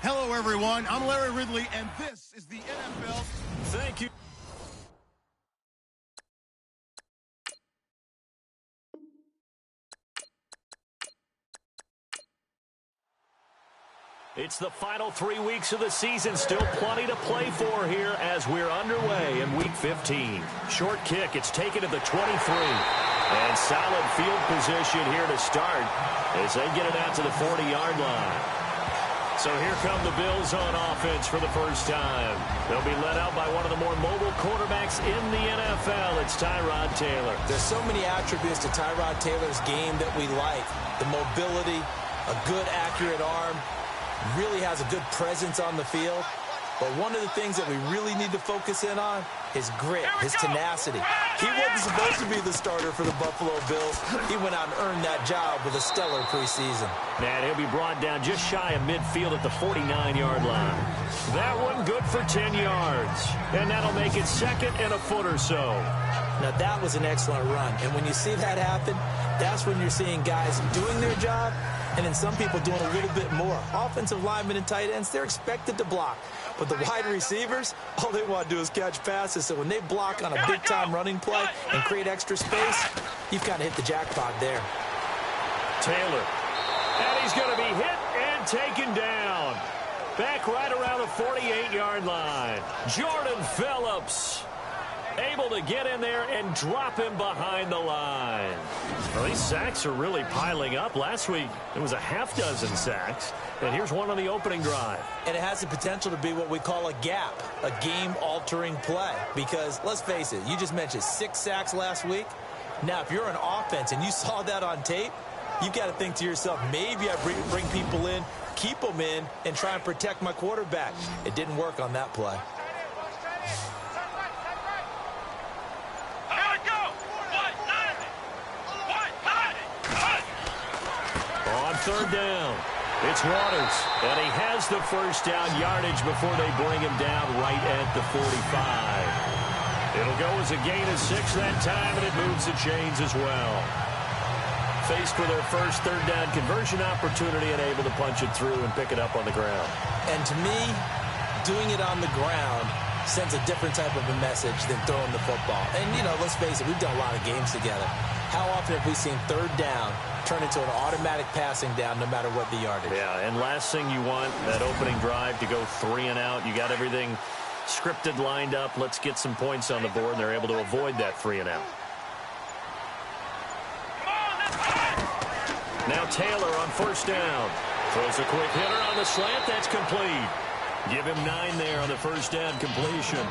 Hello, everyone. I'm Larry Ridley, and this is the NFL. Thank you. It's the final 3 weeks of the season. Still plenty to play for here as we're underway in Week 15. Short kick. It's taken to the 23. And solid field position here to start as they get it out to the 40-yard line. So here come the Bills on offense for the first time. They'll be led out by one of the more mobile quarterbacks in the NFL. It's Tyrod Taylor. There's so many attributes to Tyrod Taylor's game that we like. The mobility, a good, accurate arm, really has a good presence on the field. But one of the things that we really need to focus in on is grit, his tenacity. He wasn't supposed to be the starter for the Buffalo Bills. He went out and earned that job with a stellar preseason. And he'll be brought down just shy of midfield at the 49-yard line. That one good for 10 yards. And that'll make it second and a foot or so. Now, that was an excellent run. And when you see that happen, that's when you're seeing guys doing their job and then some people doing a little bit more. Offensive linemen and tight ends, they're expected to block. But the wide receivers, all they want to do is catch passes. So when they block on a big-time running play and create extra space, you've kind of hit the jackpot there. Taylor. And he's going to be hit and taken down. Back right around the 48-yard line. Jordan Phillips able to get in there and drop him behind the line. Well, these sacks are really piling up. Last week, it was a half dozen sacks. And here's one on the opening drive. And it has the potential to be what we call a gap, a game-altering play. Because, let's face it, you just mentioned 6 sacks last week. Now, if you're an offense and you saw that on tape, you've got to think to yourself, maybe I bring people in, keep them in, and try and protect my quarterback. It didn't work on that play. On third down, it's Waters, and he has the first down yardage before they bring him down right at the 45. It'll go as a gain of 6 that time, and it moves the chains as well. Faced with their first third down conversion opportunity and able to punch it through and pick it up on the ground. And to me, doing it on the ground sends a different type of a message than throwing the football. And, you know, let's face it, we've done a lot of games together. How often have we seen third down turn into an automatic passing down no matter what the yardage? Yeah, and last thing you want, that opening drive to go 3 and out. You got everything scripted, lined up. Let's get some points on the board, and they're able to avoid that 3 and out. Now Taylor on first down. Throws a quick hitter on the slant. That's complete. Give him 9 there on the first down completion.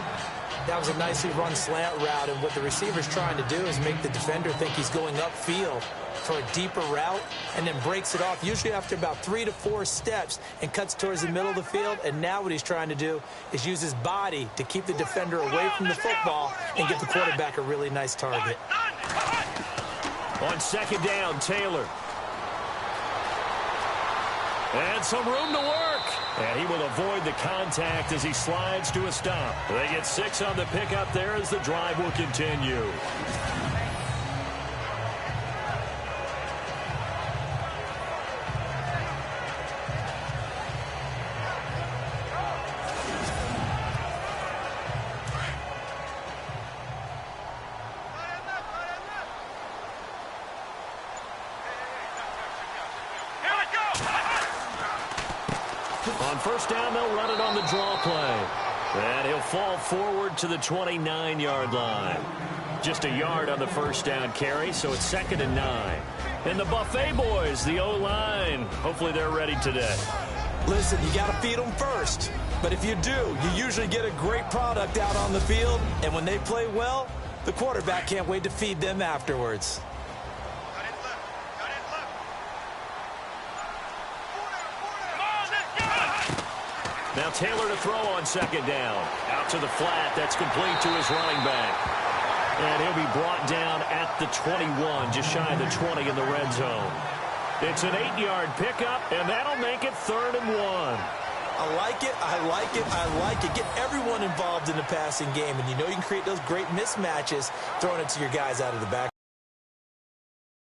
That was a nicely run slant route, and what the receiver's trying to do is make the defender think he's going upfield for a deeper route and then breaks it off, usually after about 3 to 4 steps, and cuts towards the middle of the field. And now what he's trying to do is use his body to keep the defender away from the football and give the quarterback a really nice target. On second down, Taylor. And some room to work. And he will avoid the contact as he slides to a stop. They get 6 on the pickup there as the drive will continue. On first down, they'll run it on the draw play. And he'll fall forward to the 29-yard line. Just a yard on the first down carry, so it's 2nd and 9. And the Buffet boys, the O-line, hopefully they're ready today. Listen, you got to feed them first. But if you do, you usually get a great product out on the field. And when they play well, the quarterback can't wait to feed them afterwards. Now Taylor to throw on 2nd down. Out to the flat. That's complete to his running back. And he'll be brought down at the 21, just shy of the 20 in the red zone. It's an 8-yard pickup, and that'll make it 3rd and 1. I like it, I like it, I like it. Get everyone involved in the passing game, and you know you can create those great mismatches throwing it to your guys out of the back.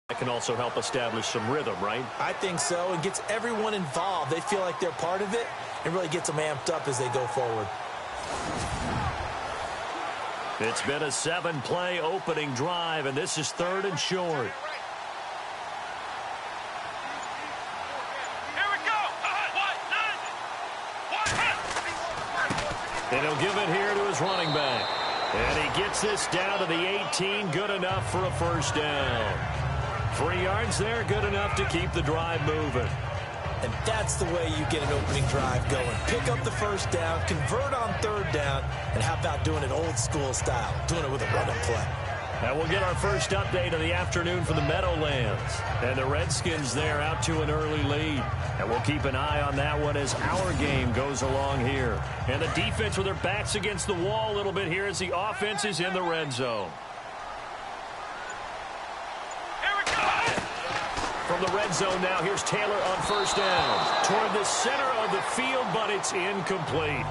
That can also help establish some rhythm, right? I think so. It gets everyone involved. They feel like they're part of it, and really gets them amped up as they go forward. It's been a 7-play opening drive, and this is 3rd and short. And he'll give it here to his running back. And he gets this down to the 18, good enough for a first down. 3 yards there, good enough to keep the drive moving. And that's the way you get an opening drive going. Pick up the first down, convert on 3rd down, and how about doing it old school style, doing it with a running play. And we'll get our first update of the afternoon for the Meadowlands. And the Redskins there out to an early lead. And we'll keep an eye on that one as our game goes along here. And the defense with their backs against the wall a little bit here as the offense is in the red zone. From the red zone now, here's Taylor on first down. Toward the center of the field, but it's incomplete.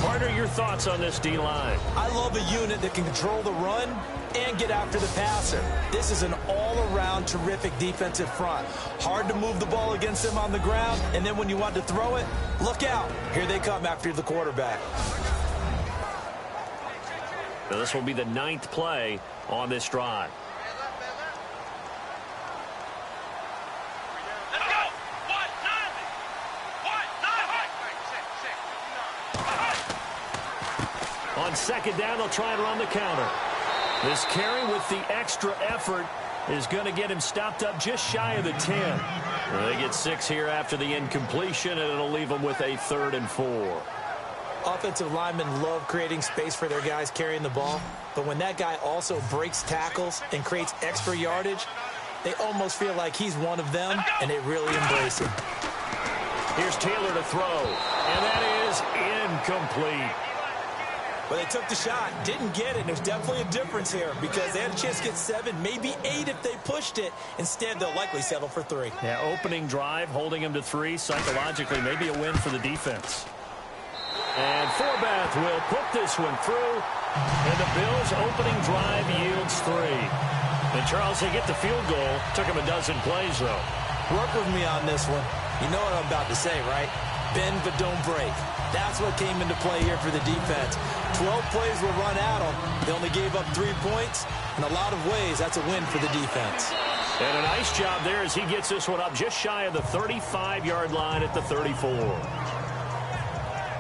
Partner, your thoughts on this D-line? I love a unit that can control the run and get after the passer. This is an all-around terrific defensive front. Hard to move the ball against them on the ground, and then when you want to throw it, look out. Here they come after the quarterback. Now this will be the 9th play on this drive. On 2nd down, they'll try and run the counter. This carry with the extra effort is going to get him stopped up just shy of the 10. Well, they get 6 here after the incompletion, and it'll leave them with a 3rd and 4. Offensive linemen love creating space for their guys carrying the ball, but when that guy also breaks tackles and creates extra yardage, they almost feel like he's one of them, and they really embrace him. Here's Taylor to throw, and that is incomplete. Well, they took the shot, didn't get it. There's definitely a difference here because they had a chance to get 7, maybe 8 if they pushed it. Instead, they'll likely settle for 3. Yeah, opening drive, holding him to 3, psychologically, maybe a win for the defense. And Forbath will put this one through, and the Bills' opening drive yields 3. And Charles, they get the field goal. Took him a dozen plays, though. Work with me on this one. You know what I'm about to say, right? Bend but don't break. That's what came into play here for the defense. 12 plays were run at them. They only gave up 3 points. In a lot of ways, that's a win for the defense. And a nice job there as he gets this one up just shy of the 35-yard line at the 34.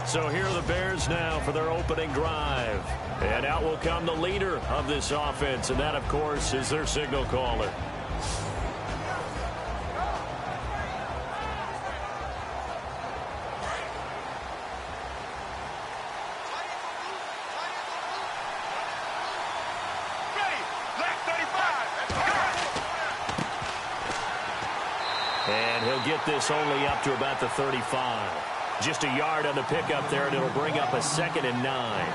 So here are the Bears now for their opening drive. And out will come the leader of this offense, and that, of course, is their signal caller. And he'll get this only up to about the 35. Just a yard on the pickup there, and it'll bring up a 2nd and 9.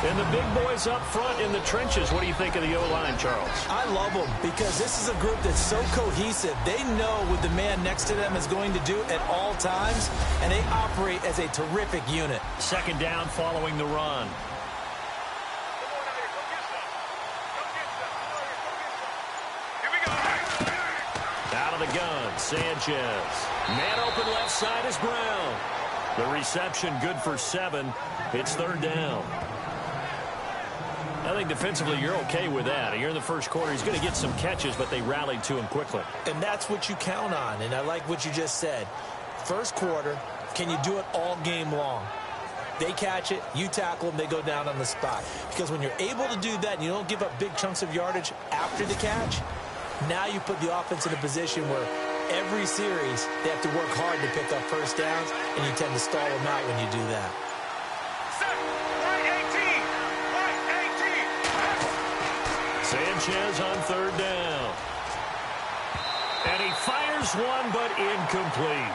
And the big boys up front in the trenches. What do you think of the O-line, Charles? I love them because this is a group that's so cohesive. They know what the man next to them is going to do at all times, and they operate as a terrific unit. 2nd down following the run. Out of the gun, Sanchez. Man open left side is Brown. The reception good for 7. It's 3rd down. Now think defensively you're okay with that. You're in the first quarter. He's going to get some catches, but they rallied to him quickly. And that's what you count on, and I like what you just said. First quarter, can you do it all game long? They catch it, you tackle them, they go down on the spot. Because when you're able to do that and you don't give up big chunks of yardage after the catch, now you put the offense in a position where every series they have to work hard to pick up first downs, and you tend to stall them out when you do that. Sanchez on third down. And he fires one, but incomplete.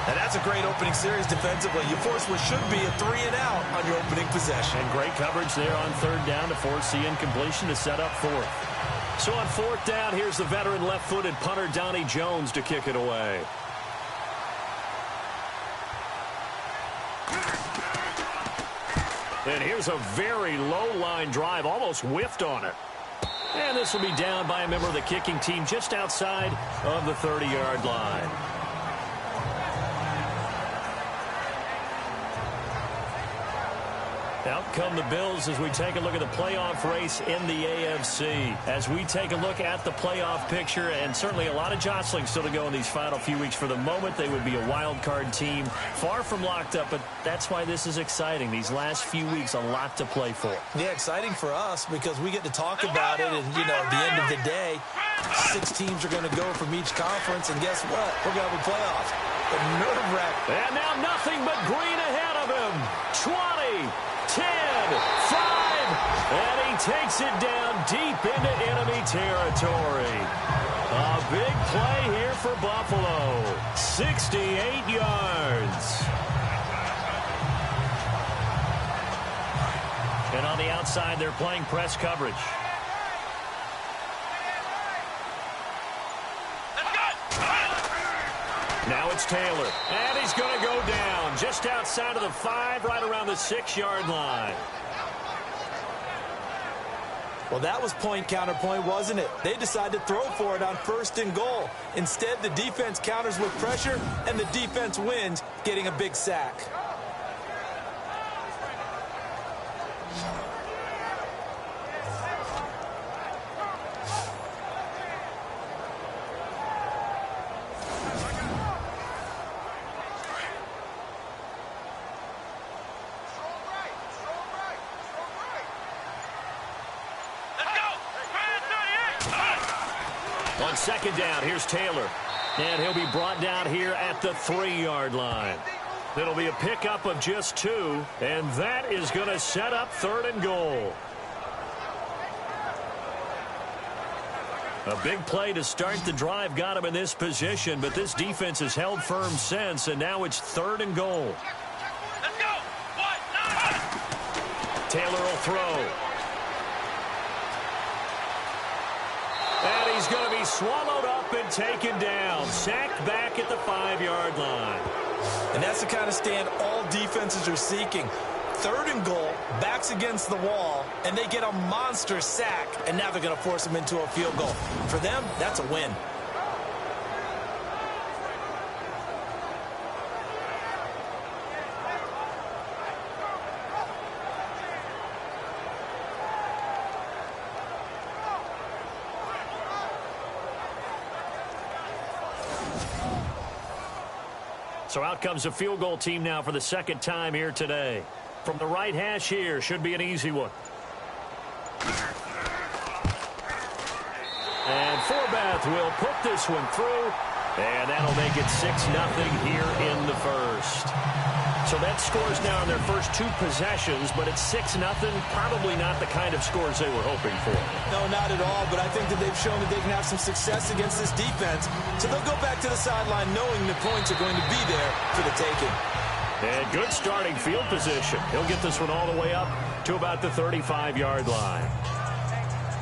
And that's a great opening series defensively. You force what should be a 3-and-out on your opening possession. And great coverage there on third down to force the incompletion to set up fourth. So on fourth down, here's the veteran left-footed punter Donnie Jones to kick it away. And here's a very low-line drive, almost whiffed on it. And this will be down by a member of the kicking team just outside of the 30-yard line. Out come the Bills as we take a look at the playoff race in the AFC. As we take a look at the playoff picture, and certainly a lot of jostling still to go in these final few weeks. For the moment, they would be a wild card team, far from locked up, but that's why this is exciting. These last few weeks, a lot to play for. Yeah, exciting for us because we get to talk about it, and, you know, at the end of the day, 6 teams are going to go from each conference, and guess what? We're going to have a playoff. But nerve-wracking. And now nothing but green ahead of him. 20, 10, 5, and he takes it down deep into enemy territory. A big play here for Buffalo. 68 yards. And on the outside, they're playing press coverage. Now it's Taylor, and he's going to go down just outside of the 5, right around the 6-yard line. Well, that was point counterpoint, wasn't it? They decided to throw for it on 1st and goal. Instead, the defense counters with pressure, and the defense wins, getting a big sack. On second down, here's Taylor. And he'll be brought down here at the 3-yard line. It'll be a pickup of just 2, and that is going to set up 3rd and goal. A big play to start the drive got him in this position, but this defense has held firm since, and now it's 3rd and goal. Let's go. Taylor will throw. And he's going to be swallowed up and taken down. Sacked back at the 5-yard line. And that's the kind of stand all defenses are seeking. 3rd and goal, backs against the wall, and they get a monster sack, and now they're going to force them into a field goal. For them, that's a win. So out comes the field goal team now for the 2nd time here today. From the right hash here, should be an easy one. And Forbath will put this one through, and that'll make it 6-0 here in the first. So that scores now in their first 2 possessions, but it's 6-0, probably not the kind of scores they were hoping for. No, not at all, but I think that they've shown that they can have some success against this defense. So they'll go back to the sideline knowing the points are going to be there for the taking. And good starting field position. He'll get this one all the way up to about the 35-yard line.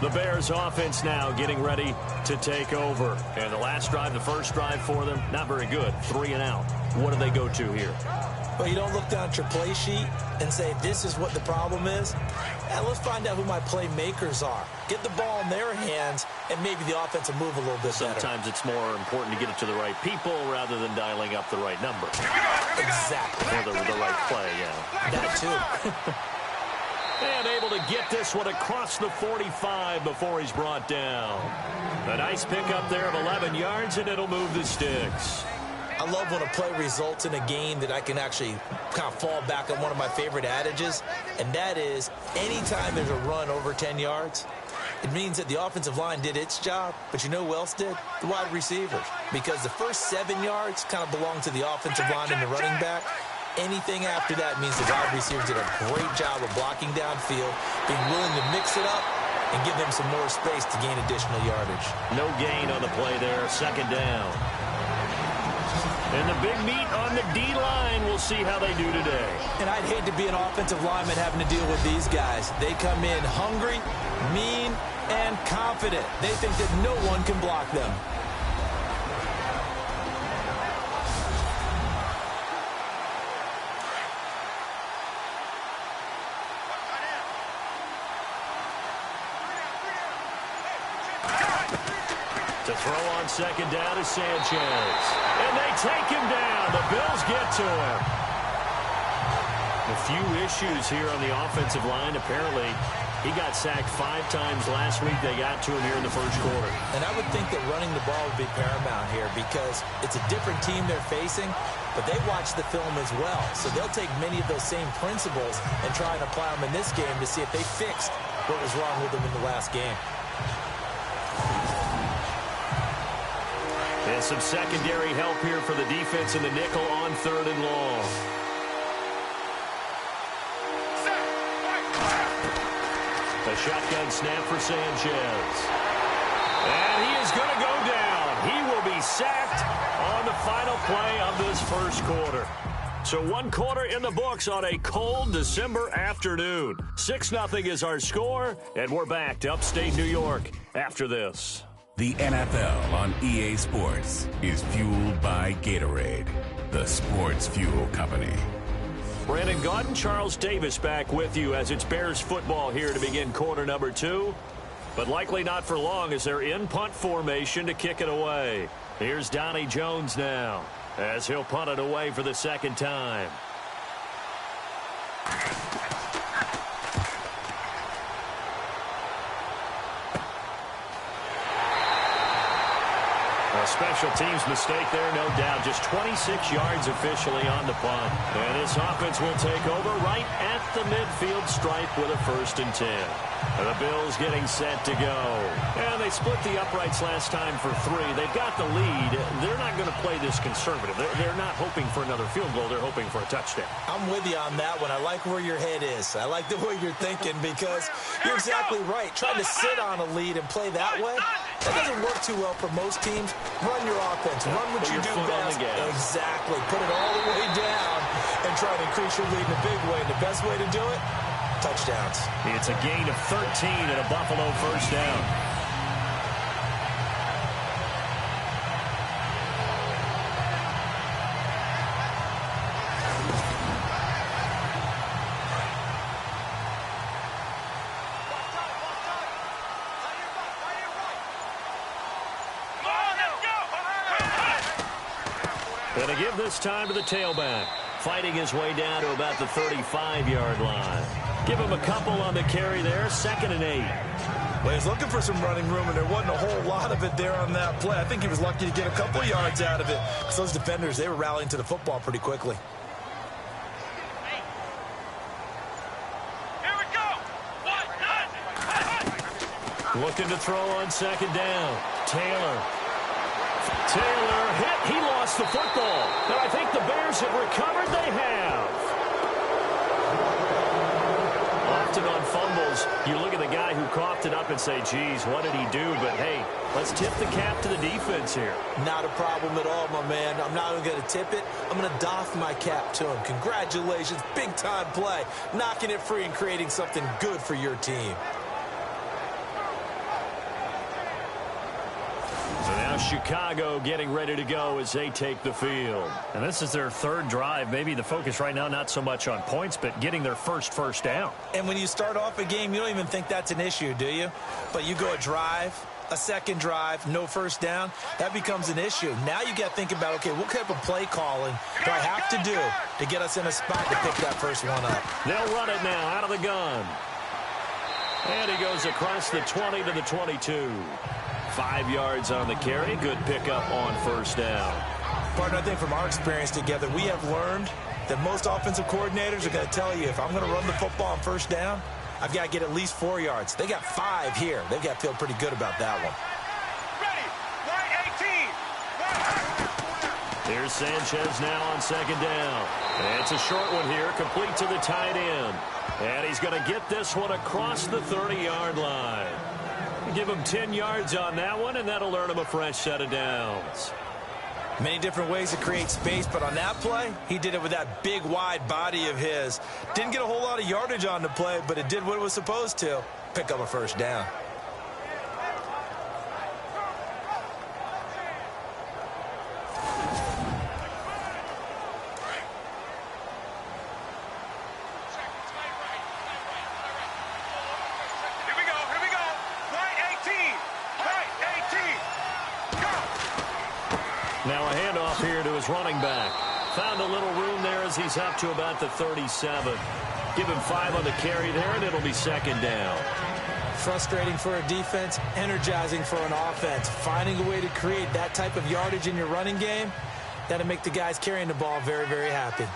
The Bears offense now getting ready to take over. And the last drive, the first drive for them, not very good. 3 and out. What do they go to here? Well, you don't look down at your play sheet and say, this is what the problem is. Now, let's find out who my playmakers are. Get the ball in their hands, and maybe the offense will move a little bit better. Sometimes it's more important to get it to the right people rather than dialing up the right number. Exactly. Or the right play, yeah. That, too. And able to get this one across the 45 before he's brought down. A nice pickup there of 11 yards, and it'll move the sticks. I love when a play results in a game that I can actually kind of fall back on one of my favorite adages, and that is anytime there's a run over 10 yards, it means that the offensive line did its job, but you know who else did? The wide receivers. Because the first 7 yards kind of belong to the offensive line and the running back. Anything after that means the wide receivers did a great job of blocking downfield, being willing to mix it up, and give them some more space to gain additional yardage. No gain on the play there, second down. And the big meat on the D-line, we'll see how they do today. And I'd hate to be an offensive lineman having to deal with these guys. They come in hungry, mean, and confident. They think that no one can block them. To throw on second down is Sanchez. And they take him down. The Bills get to him. A few issues here on the offensive line. Apparently, he got sacked 5 times last week. They got to him here in the first quarter. And I would think that running the ball would be paramount here because it's a different team they're facing, but they watch the film as well. So they'll take many of those same principles and try and apply them in this game to see if they fixed what was wrong with them in the last game. And some secondary help here for the defense in the nickel on 3rd and long. A shotgun snap for Sanchez. And he is going to go down. He will be sacked on the final play of this first quarter. So 1 quarter in the books on a cold December afternoon. 6-0 is our score, and we're back to upstate New York after this. The NFL on EA Sports is fueled by Gatorade, the sports fuel company. Brandon Gaudin, Charles Davis back with you as it's Bears football here to begin quarter number 2. But likely not for long as they're in punt formation to kick it away. Here's Donnie Jones now as he'll punt it away for the second time. A special teams mistake there, no doubt. Just 26 yards officially on the punt. And this offense will take over right at the midfield stripe with a 1st and 10. The Bills getting set to go. And they split the uprights last time for 3. They've got the lead. They're not going to play this conservative. They're not hoping for another field goal. They're hoping for a touchdown. I'm with you on that one. I like where your head is. I like the way you're thinking because you're exactly right. Trying to sit on a lead and play that way, that doesn't work too well for most teams. Run your offense. Run what you do best. Exactly. Put it all the way down and try to increase your lead in a big way. And the best way to do it, touchdowns. It's a gain of 13 and a Buffalo 1st down. And to give this time to the tailback. Fighting his way down to about the 35-yard line. Give him a couple on the carry there. 2nd and 8. Well, he's looking for some running room, and there wasn't a whole lot of it there on that play. I think he was lucky to get a couple of yards out of it because those defenders, they were rallying to the football pretty quickly. Here we go. Looking to throw on 2nd down. Taylor hit. He lost the football. And I think the Bears have recovered. They have. Often on fumbles, you look at the guy who coughed it up and say, geez, what did he do? But, hey, let's tip the cap to the defense here. Not a problem at all, my man. I'm not even going to tip it. I'm going to doff my cap to him. Congratulations. Big-time play. Knocking it free and creating something good for your team. So now Chicago getting ready to go as they take the field. And this is their 3rd drive. Maybe the focus right now not so much on points, but getting their first down. And when you start off a game, you don't even think that's an issue, do you? But you go a drive, a 2nd drive, no 1st down, that becomes an issue. Now you got to think about, okay, what type of play calling do I have to do to get us in a spot to pick that first one up? They'll run it now out of the gun. And he goes across the 20 to the 22. 5 yards on the carry. Good pickup on first down. Partner, I think from our experience together, we have learned that most offensive coordinators are going to tell you, if I'm going to run the football on first down, I've got to get at least 4 yards. They got 5 here. They've got to feel pretty good about that one. Here's Sanchez now on second down. And it's a short one here, complete to the tight end. And he's going to get this one across the 30-yard line. Give him 10 yards on that one, and that'll earn him a fresh set of downs. Many different ways to create space, but on that play, he did it with that big, wide body of his. Didn't get a whole lot of yardage on the play, but it did what it was supposed to. Pick up a first down. Now a handoff here to his running back. Found a little room there as he's up to about the 37. Give him 5 on the carry there, and it'll be second down. Frustrating for a defense, energizing for an offense. Finding a way to create that type of yardage in your running game, that'll make the guys carrying the ball very, very happy.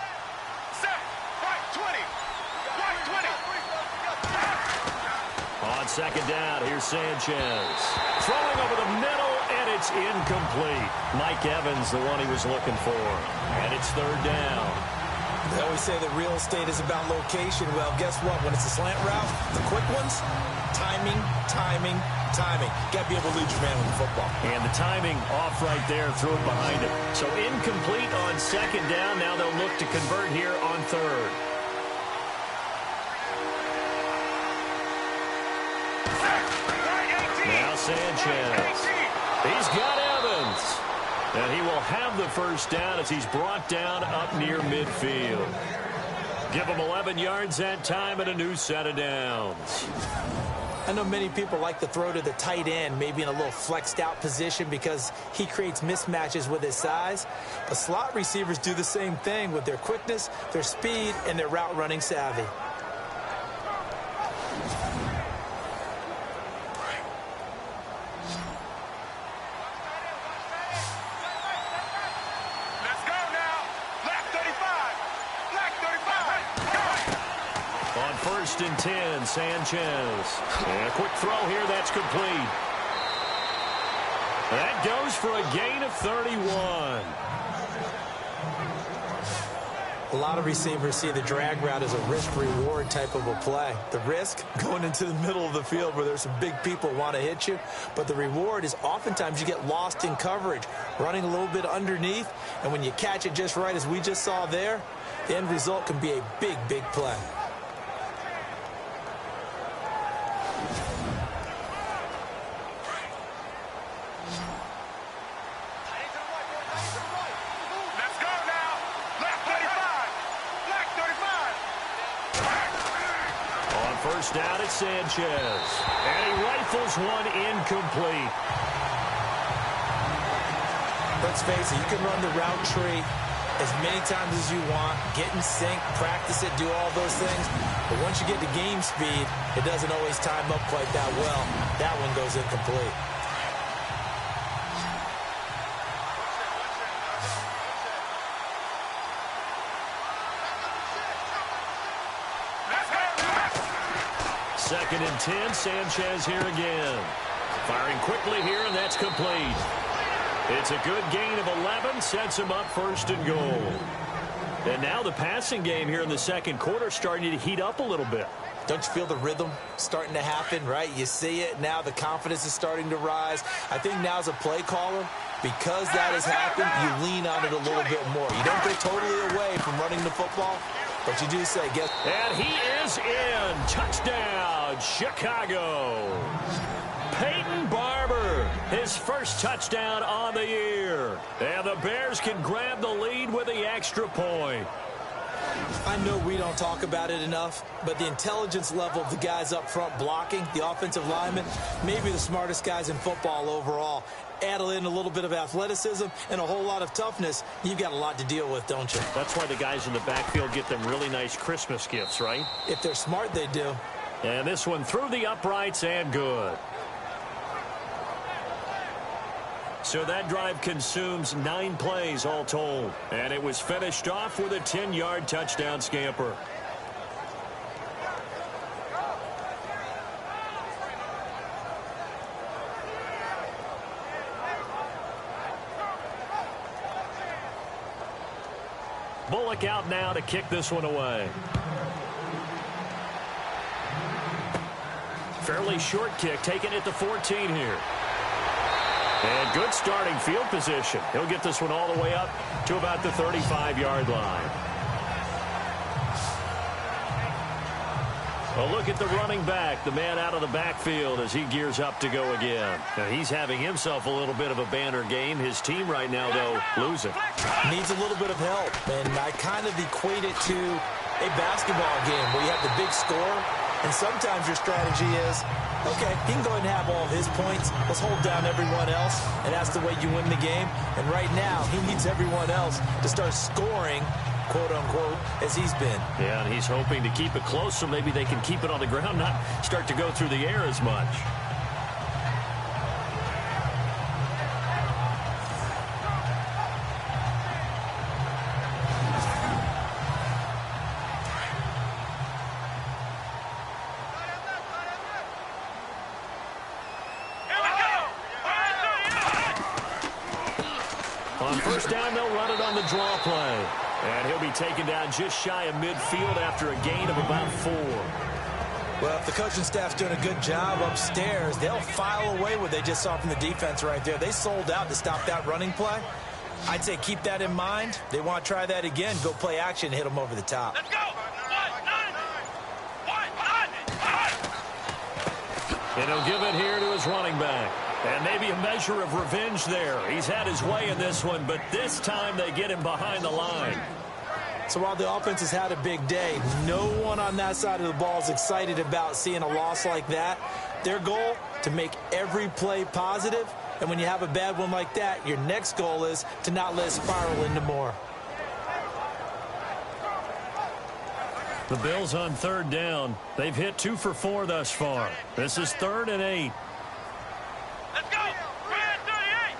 On second down, here's Sanchez. Throwing over the middle, and it's incomplete. Mike Evans, the one he was looking for. And it's third down. They always say that real estate is about location. Well, guess what? When it's a slant route, the quick ones, timing, timing, timing. Got to be able to lead your man with the football. And the timing off right there, threw it behind him. So incomplete on second down. Now they'll look to convert here on third. Now Sanchez. He's got Evans. And he will have the first down as he's brought down up near midfield. Give him 11 yards that time and a new set of downs. I know many people like to throw to the tight end, maybe in a little flexed out position because he creates mismatches with his size. But slot receivers do the same thing with their quickness, their speed, and their route running savvy. First and 10, Sanchez. And a quick throw here, that's complete. That goes for a gain of 31. A lot of receivers see the drag route as a risk-reward type of a play. The risk, going into the middle of the field where there's some big people want to hit you. But the reward is oftentimes you get lost in coverage, running a little bit underneath. And when you catch it just right, as we just saw there, the end result can be a big, big play. First down at Sanchez. And he rifles one incomplete. Let's face it, you can run the route tree as many times as you want, get in sync, practice it, do all those things. But once you get to game speed, it doesn't always time up quite that well. That one goes incomplete. Second and 10, Sanchez here again. Firing quickly here, and that's complete. It's a good gain of 11, sets him up first and goal. And now the passing game here in the second quarter starting to heat up a little bit. Don't you feel the rhythm starting to happen, right? You see it now, the confidence is starting to rise. I think now as a play caller, because that has happened, you lean on it a little bit more. You don't go totally away from running the football, but you do say, guess. And he is in. Touchdown, Chicago. Peyton Barber, his first touchdown on the year. And the Bears can grab the lead with the extra point. I know we don't talk about it enough, but the intelligence level of the guys up front blocking, the offensive linemen, maybe the smartest guys in football overall. Add in a little bit of athleticism and a whole lot of toughness, you've got a lot to deal with, don't you? That's why the guys in the backfield get them really nice Christmas gifts, right? If they're smart, they do. And this one through the uprights and good. So that drive consumes 9 plays all told. And it was finished off with a 10-yard touchdown scamper. Bullock out now to kick this one away. Fairly short kick, taken at the 14 here. And good starting field position. He'll get this one all the way up to about the 35-yard line. A look at the running back, the man out of the backfield as he gears up to go again. Now, he's having himself a little bit of a banner game. His team right now, though, losing. Needs a little bit of help, and I kind of equate it to a basketball game where you have the big score, and sometimes your strategy is, okay, he can go ahead and have all of his points. Let's hold down everyone else, and that's the way you win the game. And right now, he needs everyone else to start scoring, quote-unquote, as he's been. Yeah, and he's hoping to keep it close so maybe they can keep it on the ground, not start to go through the air as much. On first down, they'll run it on the draw play. And he'll be taken down just shy of midfield after a gain of about 4. Well, if the coaching staff's doing a good job upstairs, they'll file away what they just saw from the defense right there. They sold out to stop that running play. I'd say keep that in mind. They want to try that again, go play action, hit them over the top. Let's go! And he'll give it here to his running back. And maybe a measure of revenge there. He's had his way in this one, but this time they get him behind the line. So while the offense has had a big day, no one on that side of the ball is excited about seeing a loss like that. Their goal, to make every play positive. And when you have a bad one like that, your next goal is to not let it spiral into more. The Bills on third down. They've hit 2 for 4 thus far. This is 3rd and 8. Let's go! Brand 38!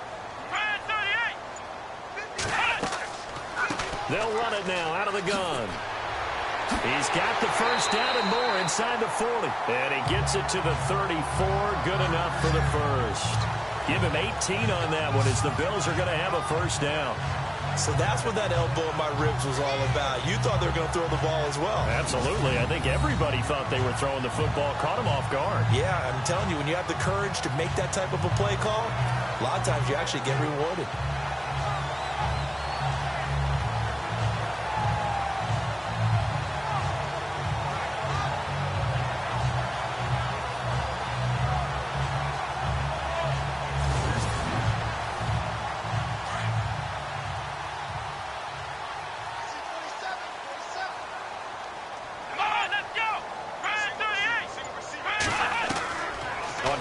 Brand 38! They'll run it now out of the gun. He's got the first down and more inside the 40. And he gets it to the 34. Good enough for the first. Give him 18 on that one as the Bills are going to have a first down. So that's what that elbow in my ribs was all about. You thought they were going to throw the ball as well. Absolutely. I think everybody thought they were throwing the football, caught him off guard. Yeah, I'm telling you, when you have the courage to make that type of a play call, a lot of times you actually get rewarded.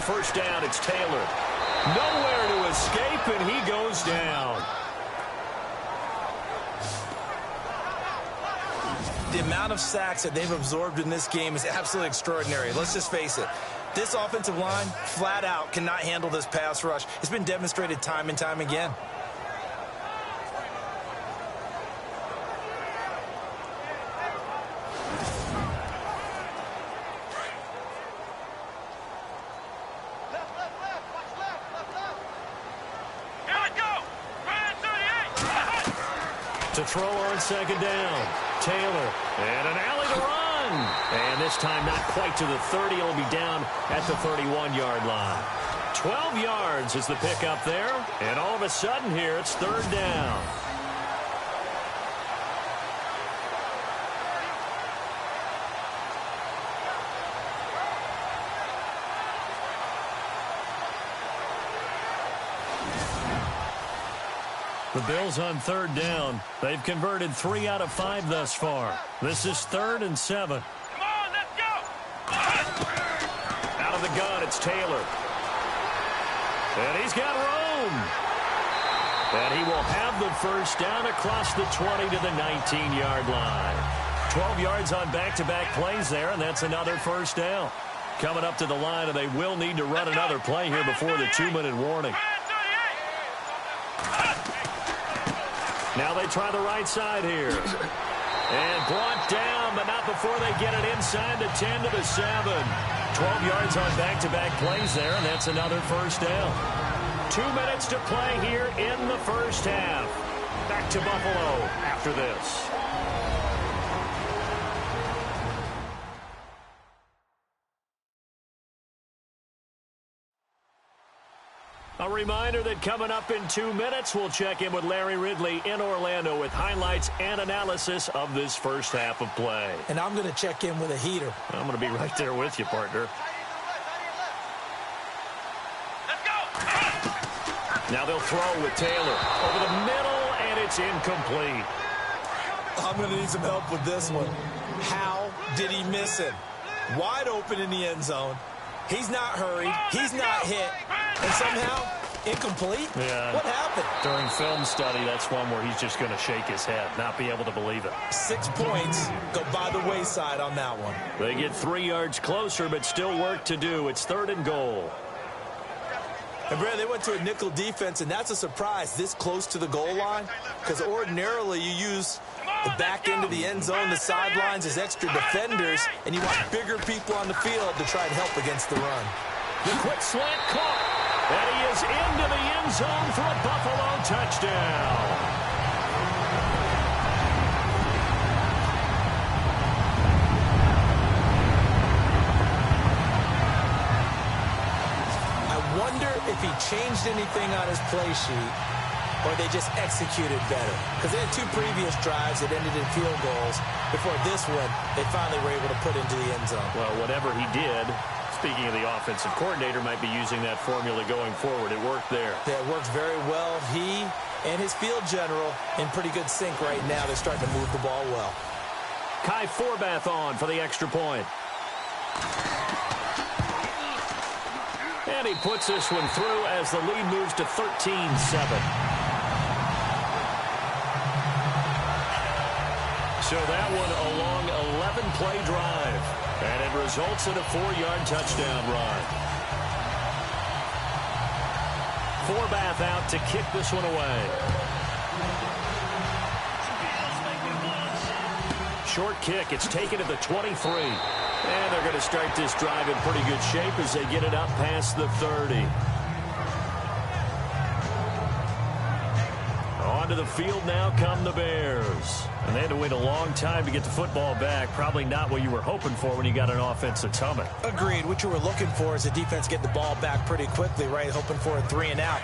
First down, it's Taylor. Nowhere to escape, and he goes down. The amount of sacks that they've absorbed in this game is absolutely extraordinary. Let's just face it. This offensive line, flat out, cannot handle this pass rush. It's been demonstrated time and time again. To throw on second down. Taylor. And an alley to run. And this time not quite to the 30. It'll be down at the 31-yard line. 12 yards is the pickup there. And all of a sudden here, it's third down. The Bills on third down. They've converted 3 out of 5 thus far. This is 3rd and 7. Come on, let's go! Out of the gun, it's Taylor. And he's got room. And he will have the first down across the 20 to the 19-yard line. 12 yards on back-to-back plays there, and that's another first down. Coming up to the line, and they will need to run another play here before the 2-minute warning. Now they try the right side here. And brought down, but not before they get it inside the 10 to the 7. 12 yards on back-to-back plays there, and that's another first down. 2 minutes to play here in the first half. Back to Buffalo after this. A reminder that coming up in 2 minutes, we'll check in with Larry Ridley in Orlando with highlights and analysis of this first half of play. And I'm going to check in with a heater. I'm going to be right there with you, partner. Let's go. Now they'll throw with Taylor over the middle, and it's incomplete. I'm going to need some help with this one. How did he miss him? Wide open in the end zone. He's not hurried. He's not hit. And somehow, incomplete? Yeah. What happened? During film study, that's one where he's just going to shake his head, not be able to believe it. 6 points go by the wayside on that one. They get 3 yards closer, but still work to do. It's 3rd and goal. And, Brad, they went to a nickel defense, and that's a surprise this close to the goal line, because ordinarily you use the back end of the end zone, the sidelines as extra defenders, and you want bigger people on the field to try and help against the run. The quick slant caught, and he is into the end zone for a Buffalo touchdown. I wonder if he changed anything on his play sheet, or they just executed better. Because they had 2 previous drives that ended in field goals. Before this one, they finally were able to put into the end zone. Well, whatever he did, speaking of the offensive coordinator, might be using that formula going forward. It worked there. Yeah, it worked very well. He and his field general in pretty good sync right now. They're starting to move the ball well. Kai Forbath on for the extra point. And he puts this one through as the lead moves to 13-7. So that one a long 11-play drive. And it results in a 4-yard touchdown run. Forbath out to kick this one away. Short kick. It's taken at the 23. And they're going to start this drive in pretty good shape as they get it up past the 30. Onto the field now come the Bears. And they had to wait a long time to get the football back. Probably not what you were hoping for when you got an offense that's humming. Agreed. What you were looking for is the defense get the ball back pretty quickly, right? Hoping for a 3-and-out.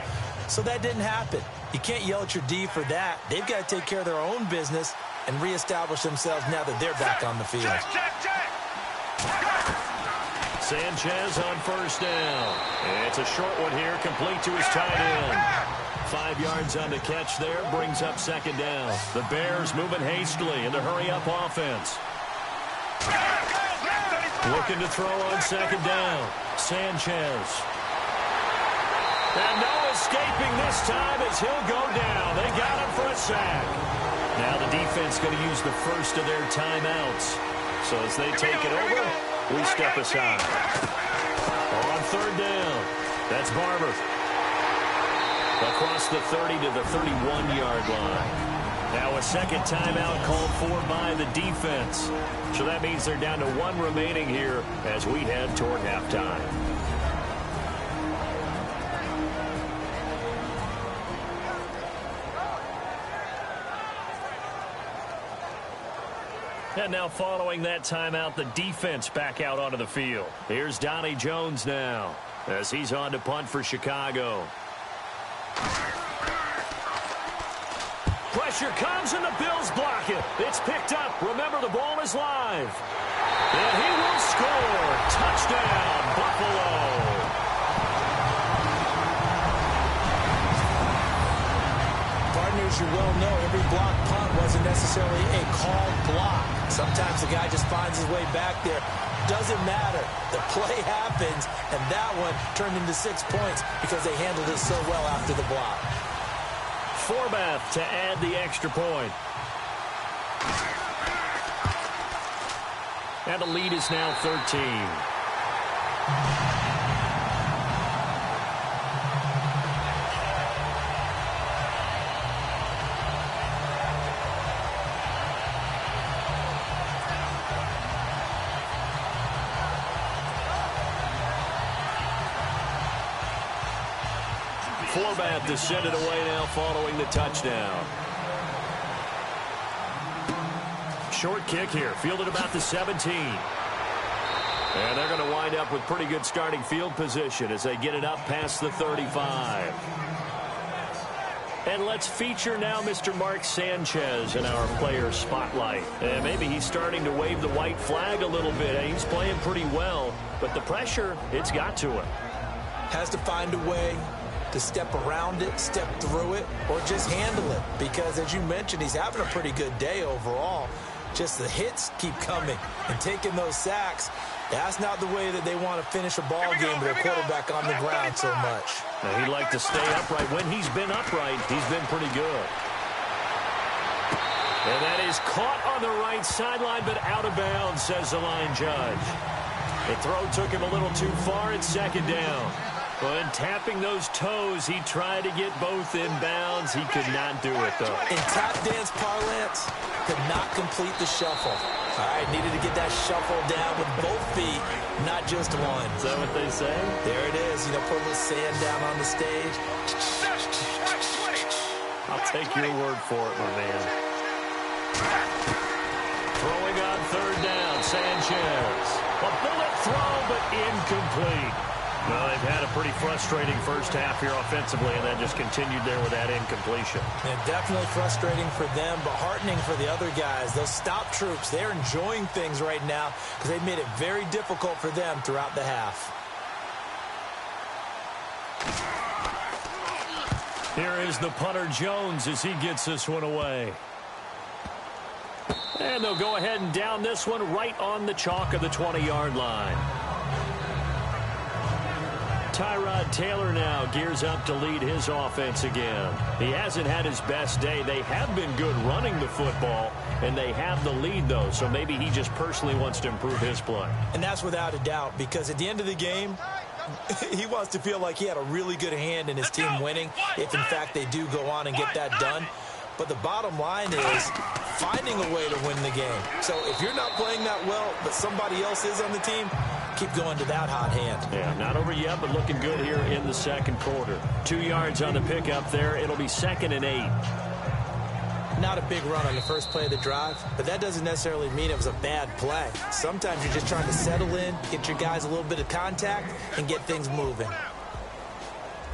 So that didn't happen. You can't yell at your D for that. They've got to take care of their own business and reestablish themselves now that they're back on the field. Check. Sanchez on first down. It's a short one here, complete to his tight end. 5 yards on the catch there, brings up 2nd down. The Bears moving hastily in the hurry-up offense. Looking to throw on 2nd down. Sanchez. And no escaping this time as he'll go down. They got him for a sack. Now the defense going to use the first of their timeouts. So as they take it over, we step aside. On 3rd down, that's Barber. Across the 30 to the 31-yard line. Now a 2nd timeout called for by the defense. So that means they're down to 1 remaining here as we head toward halftime. And now following that timeout, the defense back out onto the field. Here's Donnie Jones now as he's on to punt for Chicago. Pressure comes and the Bills block it. It's picked up. Remember, the ball is live. And he will score. Touchdown, Buffalo. Partners, you well know every block punt wasn't necessarily a called block. Sometimes the guy just finds his way back there. Doesn't matter. The play happens, and that one turned into 6 points because they handled it so well after the block. Forbath to add the extra point. And the lead is now 13. Forbat to send it away now following the touchdown. Short kick here, fielded about the 17. And they're going to wind up with pretty good starting field position as they get it up past the 35. And let's feature now Mr. Mark Sanchez in our player spotlight. And maybe he's starting to wave the white flag a little bit. He's playing pretty well, but the pressure, it's got to him. Has to find a way to step around it, step through it, or just handle it. Because, as you mentioned, he's having a pretty good day overall. Just the hits keep coming and taking those sacks. That's not the way that they want to finish a ball game with a quarterback on the ground so much. Now, he'd like to stay upright. When he's been upright, he's been pretty good. And that is caught on the right sideline, but out of bounds, says the line judge. The throw took him a little too far. It's second down. When tapping those toes, he tried to get both in bounds. He could not do it, though. In tap dance parlance, could not complete the shuffle. All right, needed to get that shuffle down with both feet, not just one. Is that what they say? There it is. You know, put a little sand down on the stage. I'll take your word for it, my man. Throwing on third down, Sanchez. A bullet throw, but incomplete. Well, they've had a pretty frustrating first half here offensively, and then just continued there with that incompletion. And definitely frustrating for them, but heartening for the other guys. Those stop troops, they're enjoying things right now because they've made it very difficult for them throughout the half. Here is the punter Jones as he gets this one away. And they'll go ahead and down this one right on the chalk of the 20-yard line. Tyrod Taylor now gears up to lead his offense again. He hasn't had his best day. They have been good running the football, and they have the lead, though, so maybe he just personally wants to improve his play. And that's without a doubt, because at the end of the game, he wants to feel like he had a really good hand in his team winning, if, in fact, they do go on and get that done. But the bottom line is finding a way to win the game. So if you're not playing that well, but somebody else is on the team, keep going to that hot hand. Yeah, not over yet, but looking good here in the second quarter. 2 yards on the pickup there. It'll be 2nd and 8. Not a big run on the first play of the drive, but that doesn't necessarily mean it was a bad play. Sometimes you're just trying to settle in, get your guys a little bit of contact, and get things moving.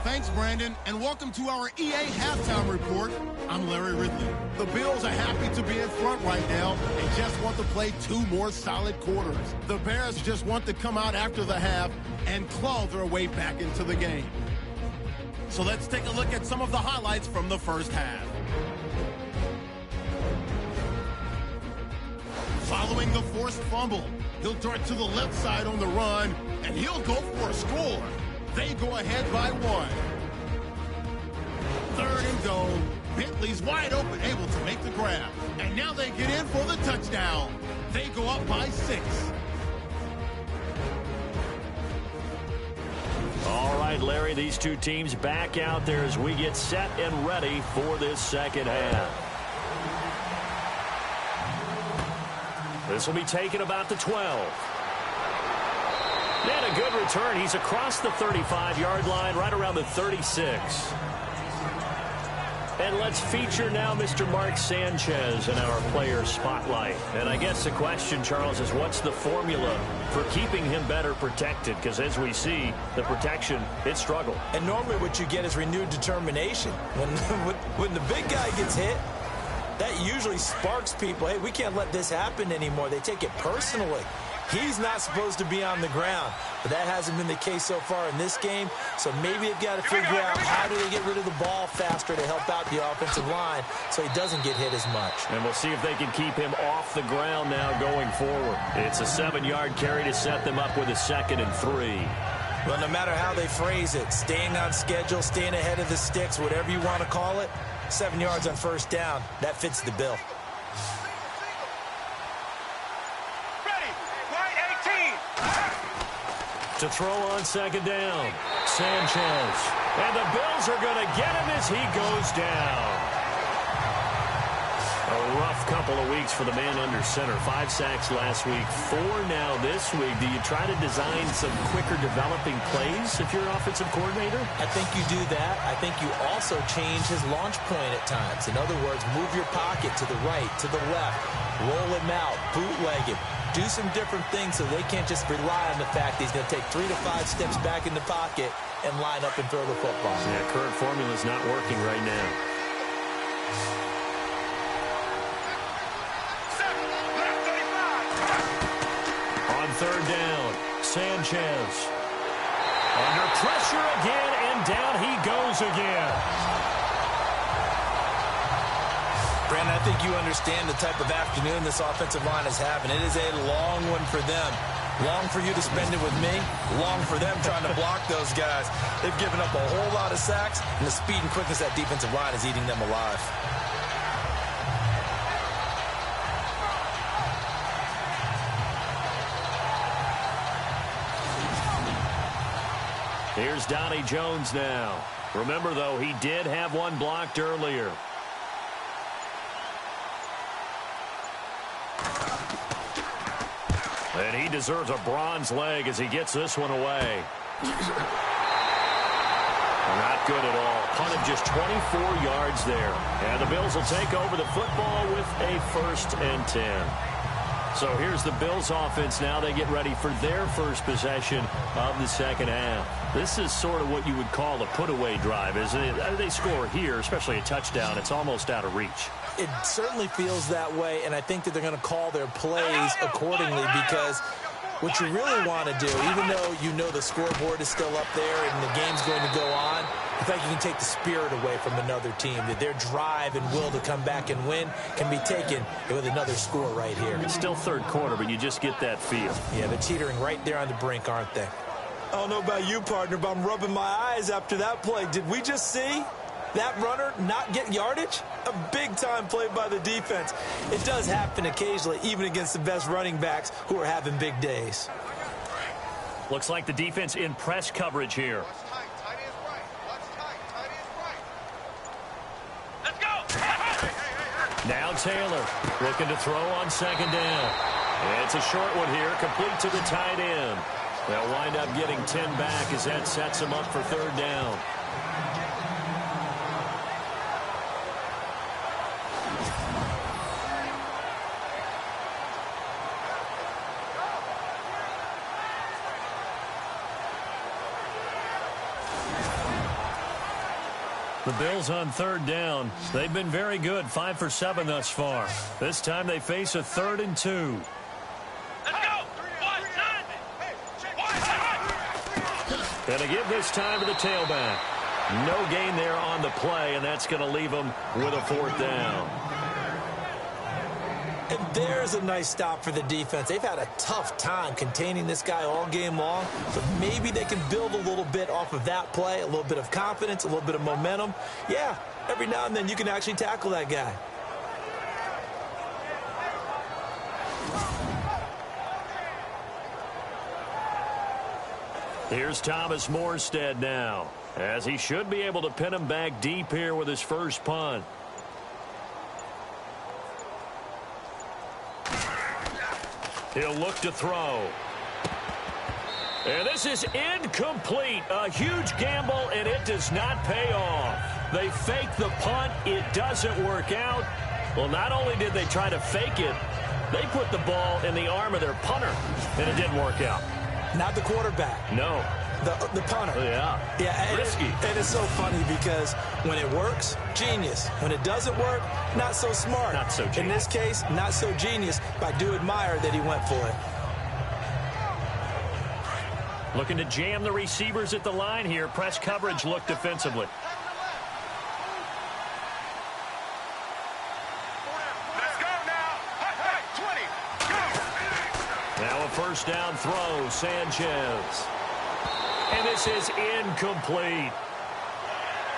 Thanks, Brandon, and welcome to our EA Halftime Report. I'm Larry Ridley. The Bills are happy to be in front right now and just want to play 2 more solid quarters. The Bears just want to come out after the half and claw their way back into the game. So let's take a look at some of the highlights from the first half. Following the forced fumble, he'll dart to the left side on the run, and he'll go for a score. They go ahead by 1. 3rd and goal. Bentley's wide open, able to make the grab. And now they get in for the touchdown. They go up by 6. All right, Larry, these two teams back out there as we get set and ready for this second half. This will be taken about the 12. And a good return. He's across the 35-yard line, right around the 36. And let's feature now Mr. Mark Sanchez in our player spotlight. And I guess the question, Charles, is what's the formula for keeping him better protected? Because as we see, the protection, it struggled. And normally what you get is renewed determination. When the big guy gets hit, that usually sparks people. Hey, we can't let this happen anymore. They take it personally. He's not supposed to be on the ground, but that hasn't been the case so far in this game. So maybe they've got to figure out how do they get rid of the ball faster to help out the offensive line so he doesn't get hit as much. And we'll see if they can keep him off the ground now going forward. It's a 7-yard carry to set them up with a 2nd and 3. Well, no matter how they phrase it, staying on schedule, staying ahead of the sticks, whatever you want to call it, 7 yards on first down, that fits the bill. to throw on second down. Sanchez. And the Bills are going to get him as he goes down. A rough couple of weeks for the man under center. 5 sacks last week, 4 now this week. Do you try to design some quicker developing plays if you're an offensive coordinator? I think you do that. I think you also change his launch point at times. In other words, move your pocket to the right, to the left, roll him out, bootleg him. Do some different things so they can't just rely on the fact that he's going to take 3 to 5 steps back in the pocket and line up and throw the football. Yeah, current formula is not working right now. On third down, Sanchez. Under pressure again, and down he goes again. Brandon, I think you understand the type of afternoon this offensive line is having. It is a long one for them. Long for you to spend it with me. Long for them trying to block those guys. They've given up a whole lot of sacks, and the speed and quickness of that defensive line is eating them alive. Here's Donnie Jones now. Remember, though, he did have one blocked earlier. And he deserves a bronze leg as he gets this one away. Not good at all. Punt of just 24 yards there. And the Bills will take over the football with a 1st and 10. So here's the Bills offense now. They get ready for their first possession of the second half. This is sort of what you would call a put-away drive, isn't it? They score here, especially a touchdown. It's almost out of reach. It certainly feels that way, and I think that they're going to call their plays accordingly because what you really want to do, even though you know the scoreboard is still up there and the game's going to go on, in fact, you can take the spirit away from another team, that their drive and will to come back and win can be taken with another score right here. It's still third quarter, but you just get that feel. Yeah, they're teetering right there on the brink, aren't they? I don't know about you, partner, but I'm rubbing my eyes after that play. Did we just see that runner not get yardage? A big-time play by the defense. It does happen occasionally, even against the best running backs who are having big days. Looks like the defense in press coverage here. Let's go! Now Taylor looking to throw on second down. And it's a short one here, complete to the tight end. They'll wind up getting 10 back as that sets them up for third down. The Bills on third down. They've been very good, 5 for 7 thus far. This time they face a 3rd and 2. Let's go! And to give this time to the tailback. No gain there on the play, and that's going to leave them with a 4th down. And there's a nice stop for the defense. They've had a tough time containing this guy all game long, but maybe they can build a little bit off of that play, a little bit of confidence, a little bit of momentum. Yeah, every now and then you can actually tackle that guy. Here's Thomas Morstead now, as he should be able to pin him back deep here with his first punt. He'll look to throw. And this is incomplete. A huge gamble, and it does not pay off. They fake the punt. It doesn't work out. Well, not only did they try to fake it, they put the ball in the arm of their punter, and it didn't work out. Not the quarterback. No. The punter. Yeah. Risky. And it's so funny because when it works, genius. When it doesn't work, not so smart. Not so genius. In this case, not so genius, but I do admire that he went for it. Looking to jam the receivers at the line here. Press coverage look defensively. Let's go now! Hey, 20, go! Now a first down throw, Sanchez. And this is incomplete.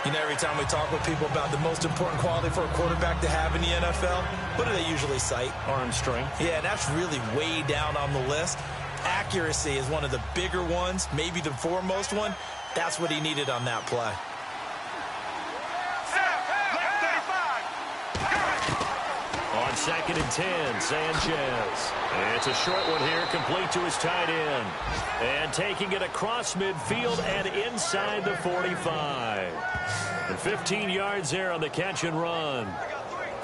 You know, every time we talk with people about the most important quality for a quarterback to have in the NFL, what do they usually cite? Arm strength. Yeah, and that's really way down on the list. accuracy is one of the bigger ones, maybe the foremost one. That's what he needed on that play. On 2nd and 10, Sanchez. And it's a short one here, complete to his tight end. And taking it across midfield and inside the 45. And 15 yards there on the catch and run.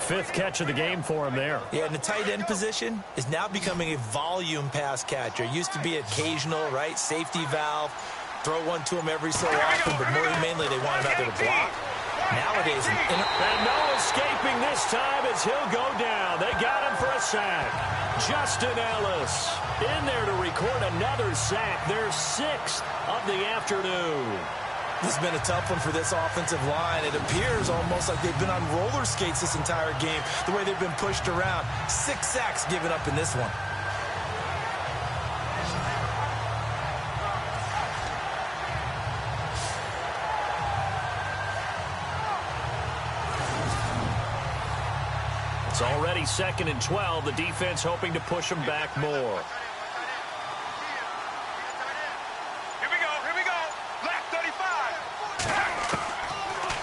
5th catch of the game for him there. Yeah, and the tight end position is now becoming a volume pass catcher. Used to be occasional, right? Safety valve. Throw one to him every so often, but more mainly they want him out there to block. Nowadays, and no escaping this time as he'll go down. They got him for a sack. Justin Ellis in there to record another sack. Their 6th of the afternoon. This has been a tough one for this offensive line. It appears almost like they've been on roller skates this entire game, the way they've been pushed around. 6 sacks given up in this one. It's already 2nd and 12. The defense hoping to push them back more. Here we go. Left 35.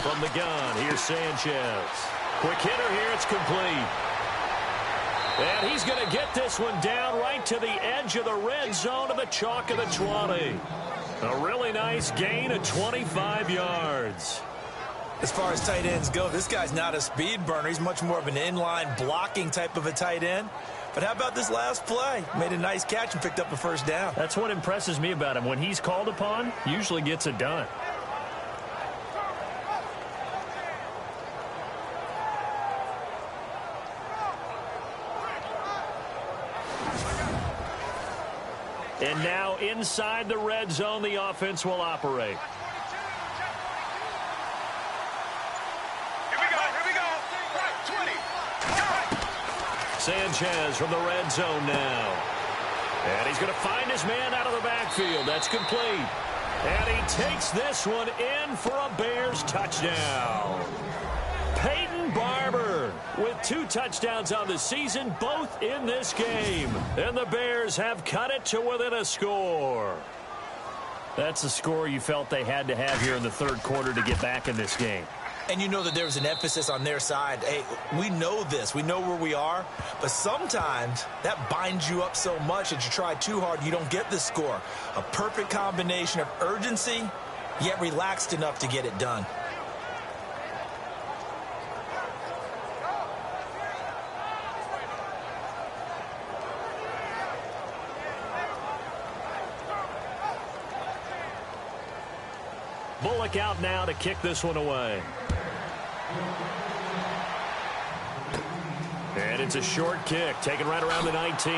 From the gun, here's Sanchez. Quick hitter here, it's complete. And he's going to get this one down right to the edge of the red zone of the chalk of the 20. A really nice gain of 25 yards. As far as tight ends go, this guy's not a speed burner. He's much more of an inline blocking type of a tight end. But how about this last play? Made a nice catch and picked up a first down. That's what impresses me about him. When he's called upon, usually gets it done. And now inside the red zone, the offense will operate. Sanchez from the red zone now. And he's going to find his man out of the backfield. That's complete. And he takes this one in for a Bears touchdown. Peyton Barber with 2 touchdowns on the season, both in this game. And the Bears have cut it to within a score. That's the score you felt they had to have here in the 3rd quarter to get back in this game. And you know that there's an emphasis on their side. Hey, we know this. We know where we are. But sometimes that binds you up so much that you try too hard, you don't get the score. A perfect combination of urgency, yet relaxed enough to get it done. Bullock out now to kick this one away. And it's a short kick, taken right around the 19.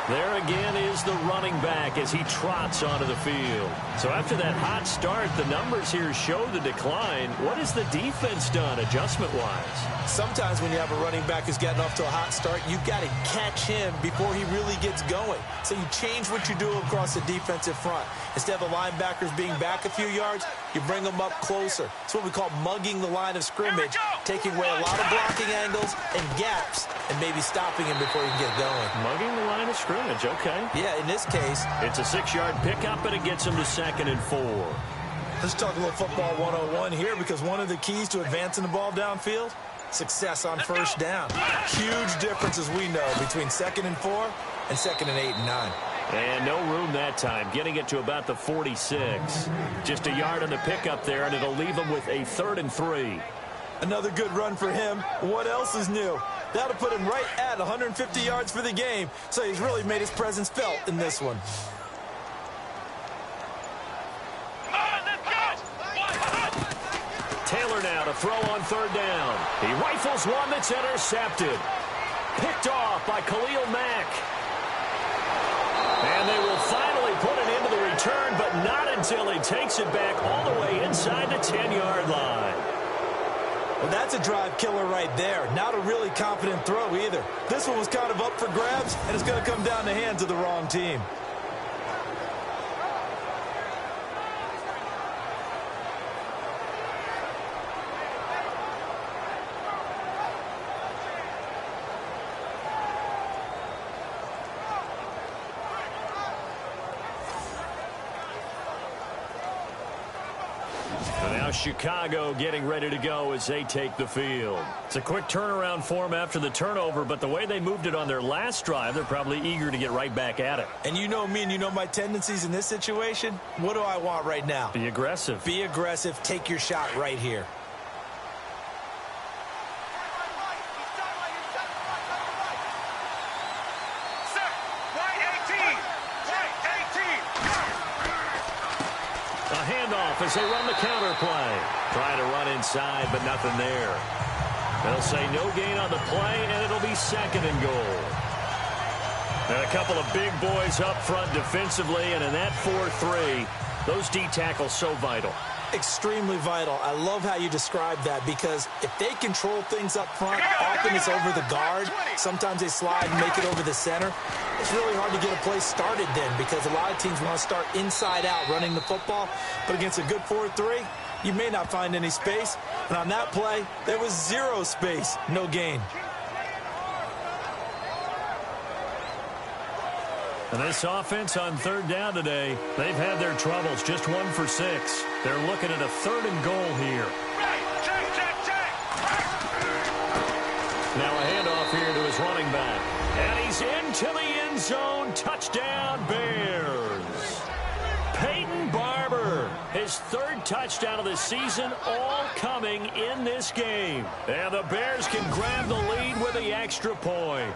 There again is the running back as he trots onto the field. So after that hot start, the numbers here show the decline. What has the defense done adjustment-wise? Sometimes when you have a running back who's gotten off to a hot start, you've got to catch him before he really gets going. So you change what you do across the defensive front. Instead of the linebackers being back a few yards, you bring them up closer. It's what we call mugging the line of scrimmage, taking away a lot of blocking angles and gaps, and maybe stopping him before he can get going. Mugging the line of scrimmage, okay. Yeah, in this case, it's a 6-yard pickup, and it gets him to 2nd and 4. Let's talk a little football 101 here, because one of the keys to advancing the ball downfield, success on first down. Huge difference, as we know, between 2nd and 4 and 2nd and 8 and 9. And no room that time, getting it to about the 46. Just a yard on the pickup there, and it'll leave him with a 3rd and 3. Another good run for him. What else is new? That'll put him right at 150 yards for the game, so he's really made his presence felt in this one. Taylor now to throw on 3rd down. He rifles one that's intercepted. Picked off by Khalil Mack. And they will finally put it into the return, but not until he takes it back all the way inside the 10-yard line. Well, that's a drive killer right there. Not a really confident throw either. This one was kind of up for grabs, and it's going to come down the hands of the wrong team. And now Chicago getting ready to go as they take the field. It's a quick turnaround for them after the turnover, but the way they moved it on their last drive, they're probably eager to get right back at it. And you know me and you know my tendencies in this situation. What do I want right now? Be aggressive. Be aggressive. Take your shot right here. A handoff as they run the counter play. Trying to run inside, but nothing there. They'll say no gain on the play, and it'll be 2nd and goal. And a couple of big boys up front defensively, and in that 4-3, those D tackles so vital. Extremely vital. I love how you describe that, because if they control things up front, often it's over the guard. Sometimes they slide and make it over the center. It's really hard to get a play started then, because a lot of teams want to start inside out running the football. But against a good 4-3, you may not find any space. And on that play, there was 0 space, no gain. And this offense on 3rd down today, they've had their troubles, just 1 for 6. They're looking at a 3rd and goal here. Now a handoff here to his running back. And he's into the end zone. Touchdown, Bears. Peyton Barber, his 3rd touchdown of the season, all coming in this game. And the Bears can grab the lead with the extra point.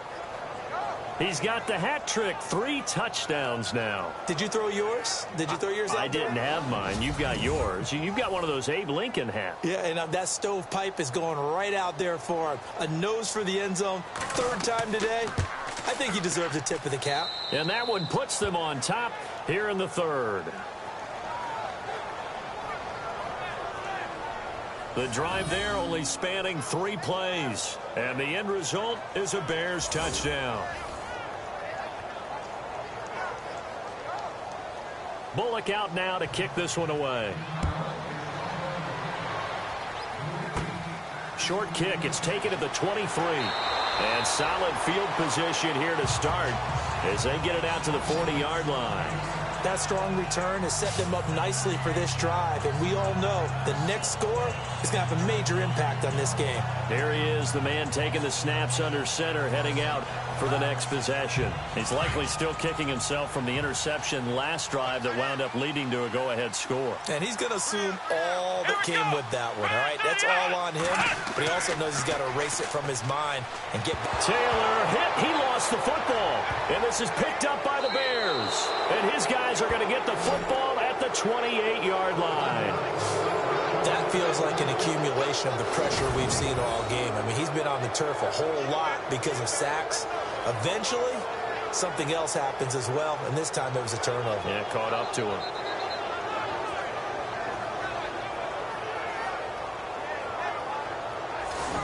He's got the hat trick, 3 touchdowns now. Did you throw yours? Did you throw yours out I there? didn't have mine. You've got yours. You've got one of those Abe Lincoln hats. Yeah, and that stovepipe is going right out there for him. A nose for the end zone. 3rd time today. I think he deserves a tip of the cap. And that one puts them on top here in the 3rd. The drive there only spanning 3 plays. And the end result is a Bears touchdown. Bullock out now to kick this one away. Short kick. It's taken at the 23. And solid field position here to start as they get it out to the 40-yard line. That strong return has set them up nicely for this drive, and we all know the next score is going to have a major impact on this game. There he is, the man taking the snaps under center, heading out for the next possession. He's likely still kicking himself from the interception last drive that wound up leading to a go-ahead score. And he's going to assume all that came with that one, all right? That's all on him, but he also knows he's got to erase it from his mind and get back. Taylor hit. He lost the football, and this is picked up by the Bears. And his guys are going to get the football at the 28-yard line. That feels like an accumulation of the pressure we've seen all game. I mean, he's been on the turf a whole lot because of sacks. Eventually, something else happens as well, and this time it was a turnover. Yeah, caught up to him.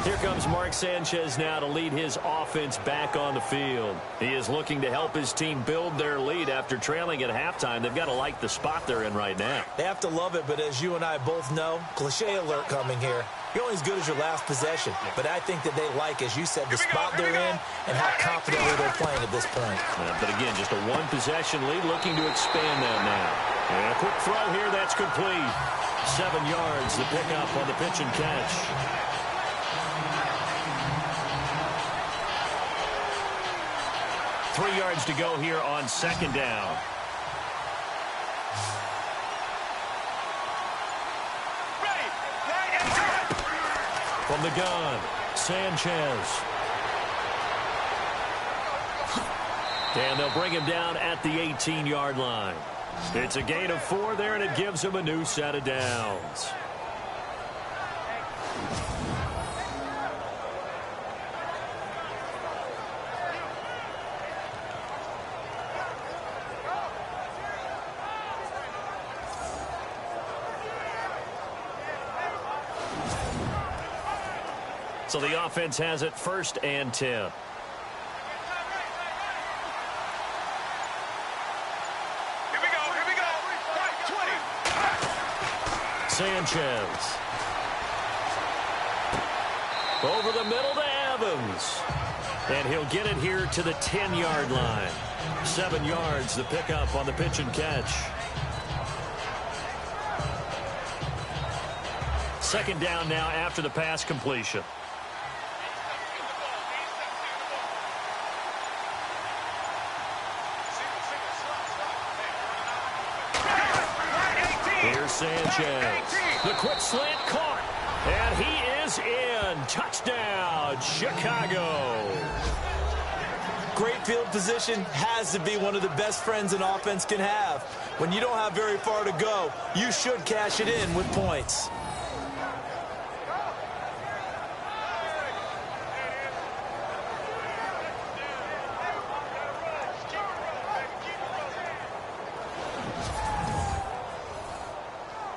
Here comes Mark Sanchez now to lead his offense back on the field. He is looking to help his team build their lead after trailing at halftime. They've got to like the spot they're in right now. They have to love it, but as you and I both know, cliche alert coming here. You're only as good as your last possession. But I think that they like, as you said, the spot they're in and how confidently they're playing at this point. But again, just a 1-possession lead, looking to expand that now. And a quick throw here, that's complete. 7 yards, the pickup on the pitch and catch. Three yards to go here on 2nd down. From the gun, Sanchez. And they'll bring him down at the 18-yard line. It's a gain of 4 there, and it gives him a new set of downs. So the offense has it 1st and 10. Here we go. 20. Sanchez. Over the middle to Evans. And he'll get it here to the 10-yard line. 7 yards, the pickup on the pitch and catch. second down now after the pass completion. Here's Sanchez. The quick slant caught. And he is in. Touchdown, Chicago. Great field position has to be one of the best friends an offense can have. When you don't have very far to go, you should cash it in with points.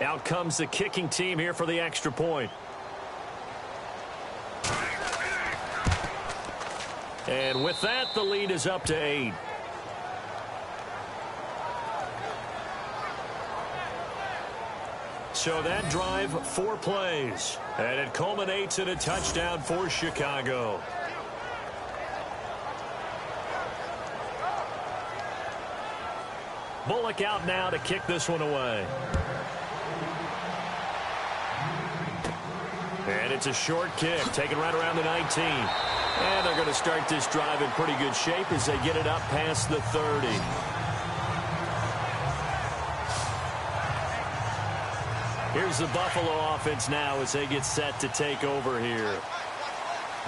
Out comes the kicking team here for the extra point. And with that, the lead is up to 8. So that drive, 4 plays. And it culminates in a touchdown for Chicago. Bullock out now to kick this one away. And it's a short kick, taken right around the 19. And they're going to start this drive in pretty good shape as they get it up past the 30. Here's the Buffalo offense now as they get set to take over here.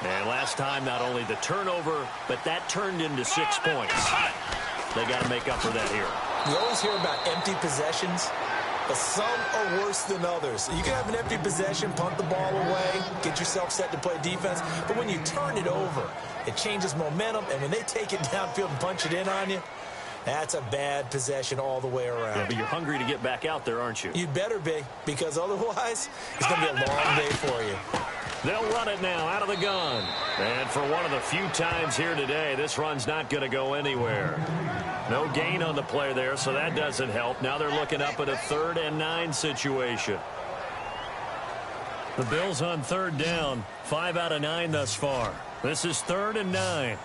And last time, not only the turnover, but that turned into 6 points. They got to make up for that here. You always hear about empty possessions, but some are worse than others. You can have an empty possession, punt the ball away, get yourself set to play defense, but when you turn it over, it changes momentum, and when they take it downfield and punch it in on you, that's a bad possession all the way around. Yeah, but you're hungry to get back out there, aren't you? You'd better be, because otherwise, it's going to be a long day for you. They'll run it now out of the gun. And for one of the few times here today, this run's not going to go anywhere. No gain on the play there, so that doesn't help. Now they're looking up at a 3rd and 9 situation. The Bills on 3rd down, 5 out of 9 thus far. This is 3rd and 9.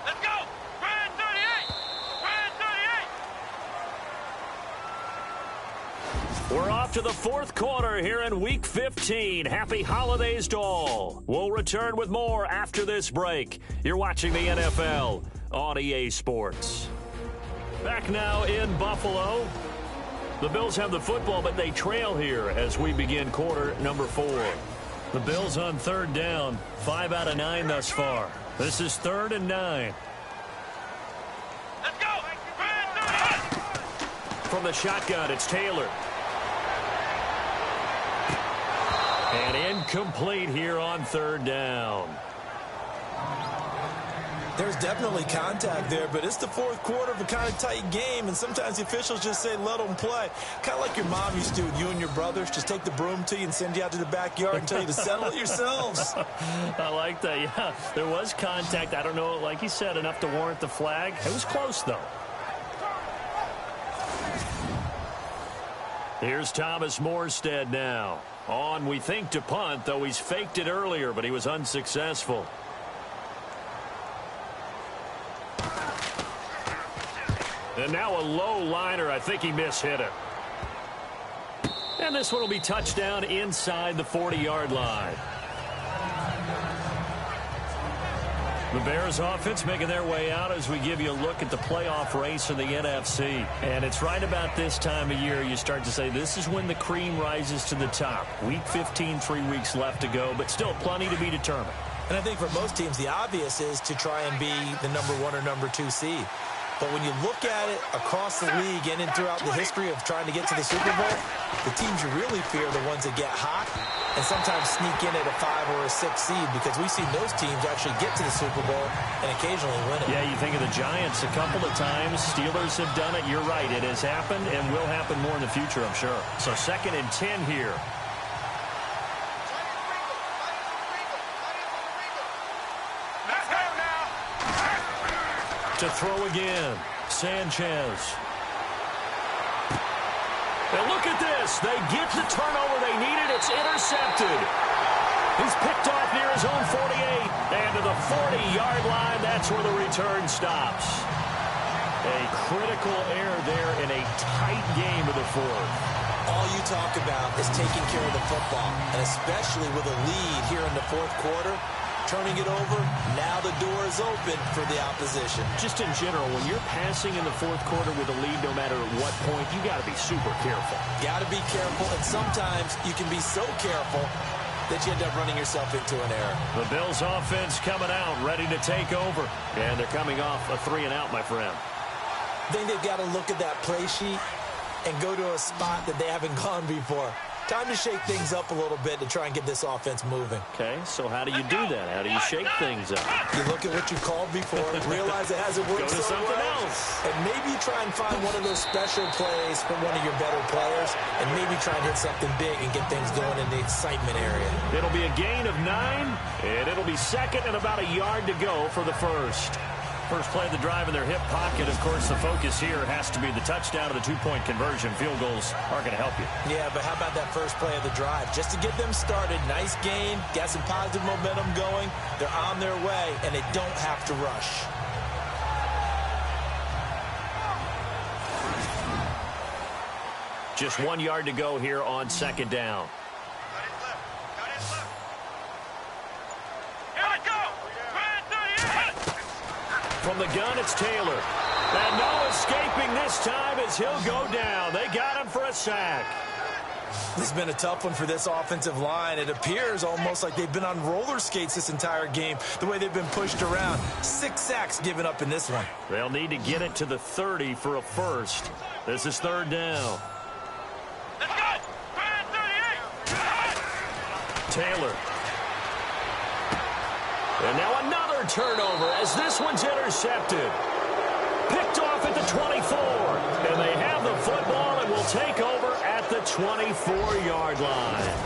Let's go! Red 38! Red 38! We're off to the 4th quarter here in Week 15. Happy holidays to all. We'll return with more after this break. You're watching the NFL on EA Sports. Back now in Buffalo. The Bills have the football, but they trail here as we begin quarter number 4. The Bills on 3rd down, 5 out of 9 thus far. This is 3rd and 9. Let's go! Red 38! From the shotgun, it's Taylor. And incomplete here on 3rd down. There's definitely contact there, but it's the 4th quarter of a kind of tight game, and sometimes the officials just say, let them play. Kind of like your mom used to with you and your brothers. Just take the broom to you and send you out to the backyard and tell you to settle it yourselves. I like that, yeah. There was contact. I don't know, like you said, enough to warrant the flag. It was close, though. Here's Thomas Morstead now. On, we think, to punt, though he's faked it earlier, but he was unsuccessful. And now a low liner. I think he mishit it. And this one will be touchdown inside the 40-yard line. The Bears offense making their way out as we give you a look at the playoff race in the NFC. And it's right about this time of year you start to say this is when the cream rises to the top. Week 15, 3 weeks left to go, but still plenty to be determined. And I think for most teams, the obvious is to try and be the number 1 or number 2 seed. But when you look at it across the league and throughout the history of trying to get to the Super Bowl, the teams you really fear are the ones that get hot and sometimes sneak in at a 5 or a 6 seed, because we've seen those teams actually get to the Super Bowl and occasionally win it. Yeah, you think of the Giants a couple of times. Steelers have done it. You're right. It has happened and will happen more in the future, I'm sure. So 2nd and 10 here. To throw again, Sanchez. And look at this. They get the turnover they needed. It's intercepted. He's picked off near his own 48. And to the 40-yard line, that's where the return stops. A critical error there in a tight game of the fourth. All you talk about is taking care of the football, and especially with a lead here in the fourth quarter, turning it over, now the door is open for the opposition. Just in general, when you're passing in the fourth quarter with a lead, no matter at what point, you got to be super careful. Got to be careful, and sometimes you can be so careful that you end up running yourself into an error. The Bills offense coming out, ready to take over. And they're coming off a 3-and-out, my friend. I think they've got to look at that play sheet and go to a spot that they haven't gone before. Time to shake things up a little bit to try and get this offense moving. Okay, so how do you do that? How do you shake things up? You look at what you called before, realize it hasn't worked Go to so something well, else. and maybe try and find one of those special plays from one of your better players, and maybe try and hit something big and get things going in the excitement area. It'll be a gain of 9, and it'll be second and about a yard to go for the first. First play of the drive in their hip pocket. Of course, the focus here has to be the touchdown of the two-point conversion. Field goals aren't going to help you. Yeah, but how about that first play of the drive? Just to get them started, nice gain, got some positive momentum going. They're on their way, and they don't have to rush. Just 1 yard to go here on second down. From the gun, it's Taylor. And no escaping this time as he'll go down. They got him for a sack. This has been a tough one for this offensive line. It appears almost like they've been on roller skates this entire game, the way they've been pushed around. 6 sacks given up in this one. They'll need to get it to the 30 for a first. This is third down. Let's go! 38! Taylor. And now another turnover as this one's intercepted. Picked off at the 24. And they have the football and will take over at the 24-yard line.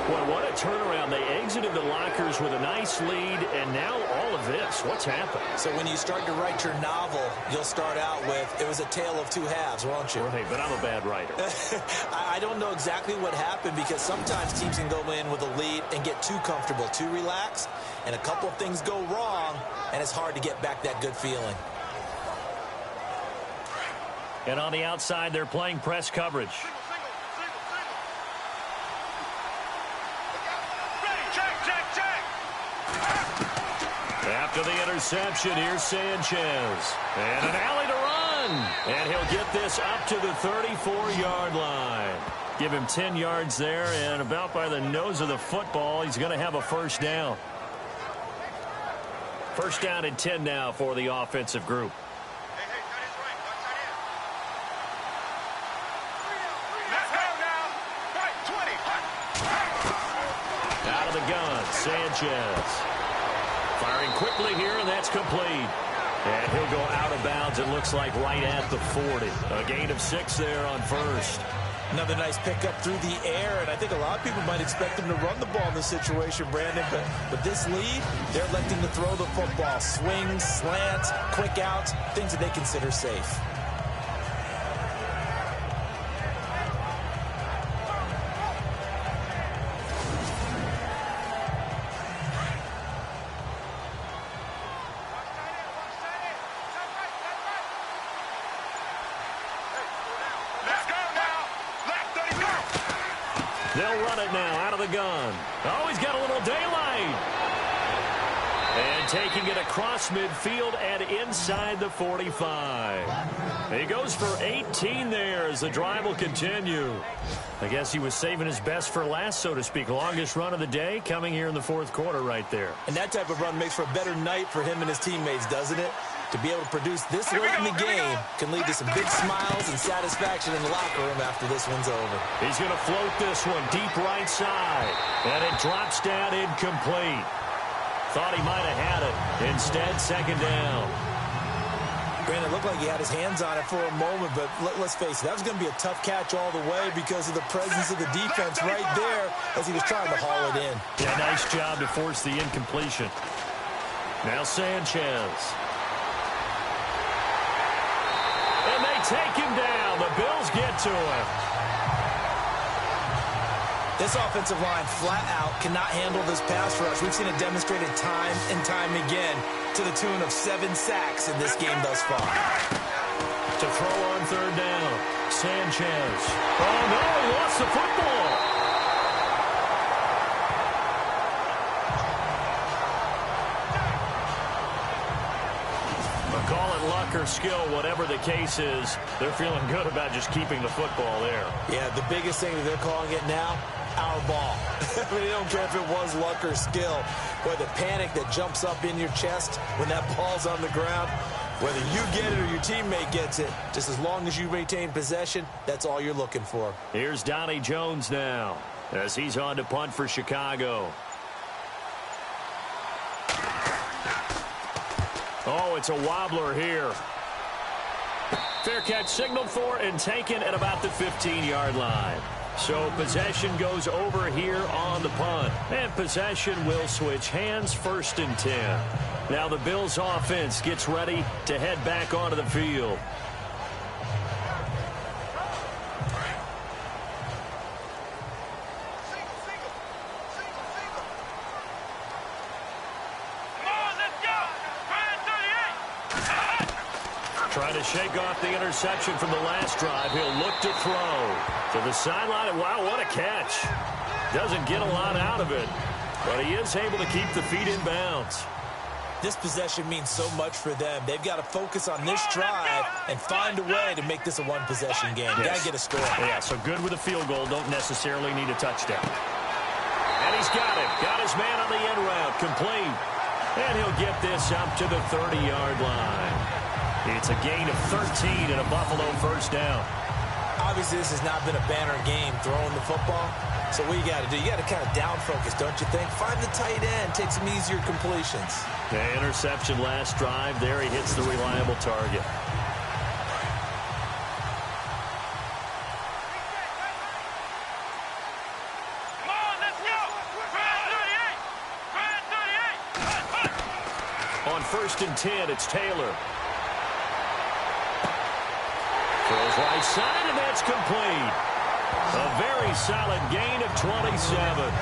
Boy, what a turnaround. They exited the lockers with a nice lead, and now all of this. What's happened? So when you start to write your novel, you'll start out with, it was a tale of two halves, won't you? Right, but I'm a bad writer. I don't know exactly what happened because sometimes teams can go in with a lead and get too comfortable, too relaxed, and a couple of things go wrong, and it's hard to get back that good feeling. And on the outside, they're playing press coverage. After the interception, here's Sanchez. And an alley to run. And he'll get this up to the 34-yard line. Give him 10 yards there, and about by the nose of the football, he's going to have a first down. First down and 10 now for the offensive group. Out of the gun, Sanchez. Firing quickly here, and that's complete. And he'll go out of bounds, it looks like, right at the 40. A gain of 6 there on first. Another nice pickup through the air, and I think a lot of people might expect him to run the ball in this situation, Brandon, but with this lead, they're electing to throw the football. Swings, slants, quick outs, things that they consider safe. They'll run it now out of the gun. Oh, he's got a little daylight. And taking it across midfield and inside the 45. He goes for 18 there as the drive will continue. I guess he was saving his best for last, so to speak. Longest run of the day coming here in the fourth quarter right there. And that type of run makes for a better night for him and his teammates, doesn't it? To be able to produce this late in the game can lead to some big smiles and satisfaction in the locker room after this one's over. He's going to float this one deep right side. And it drops down incomplete. Thought he might have had it. Instead, second down. Granted, it looked like he had his hands on it for a moment, but let's face it, that was going to be a tough catch all the way because of the presence of the defense right there as he was trying to haul it in. Yeah, nice job to force the incompletion. Now Sanchez. And they take him down. The Bills get to him. This offensive line flat out cannot handle this pass rush. We've seen it demonstrated time and time again to the tune of 7 sacks in this game thus far. To throw on third down. Sanchez. Oh, no, he lost the football. Call it luck or skill, whatever the case is. They're feeling good about just keeping the football there. Yeah, the biggest thing that they're calling it now, our ball. I mean, they don't care if it was luck or skill. Boy, the panic that jumps up in your chest when that ball's on the ground, whether you get it or your teammate gets it, just as long as you retain possession, that's all you're looking for. Here's Donnie Jones now as he's on to punt for Chicago. Oh, it's a wobbler here. Fair catch signaled for and taken at about the 15-yard line. So possession goes over here on the punt. And possession will switch hands, 1st and 10. Now the Bills offense gets ready to head back onto the field. Trying to shake off the interception from the last drive. He'll look to throw to the sideline. Wow, what a catch. Doesn't get a lot out of it, but he is able to keep the feet in bounds. This possession means so much for them. They've got to focus on this drive and find a way to make this a one-possession game. Yes. Got to get a score. Yeah, so good with a field goal. Don't necessarily need a touchdown. And he's got it. Got his man on the end route. Complete. And he'll get this up to the 30-yard line. It's a gain of 13 and a Buffalo 1st down. Obviously, this has not been a banner game throwing the football. So what you got to do, you got to kind of down focus, don't you think? Find the tight end, take some easier completions. The interception last drive. There he hits the reliable target. Come on, let's go! 38! 38! On 1st and 10, it's Taylor. Throws right side, and that's complete. A very solid gain of 27.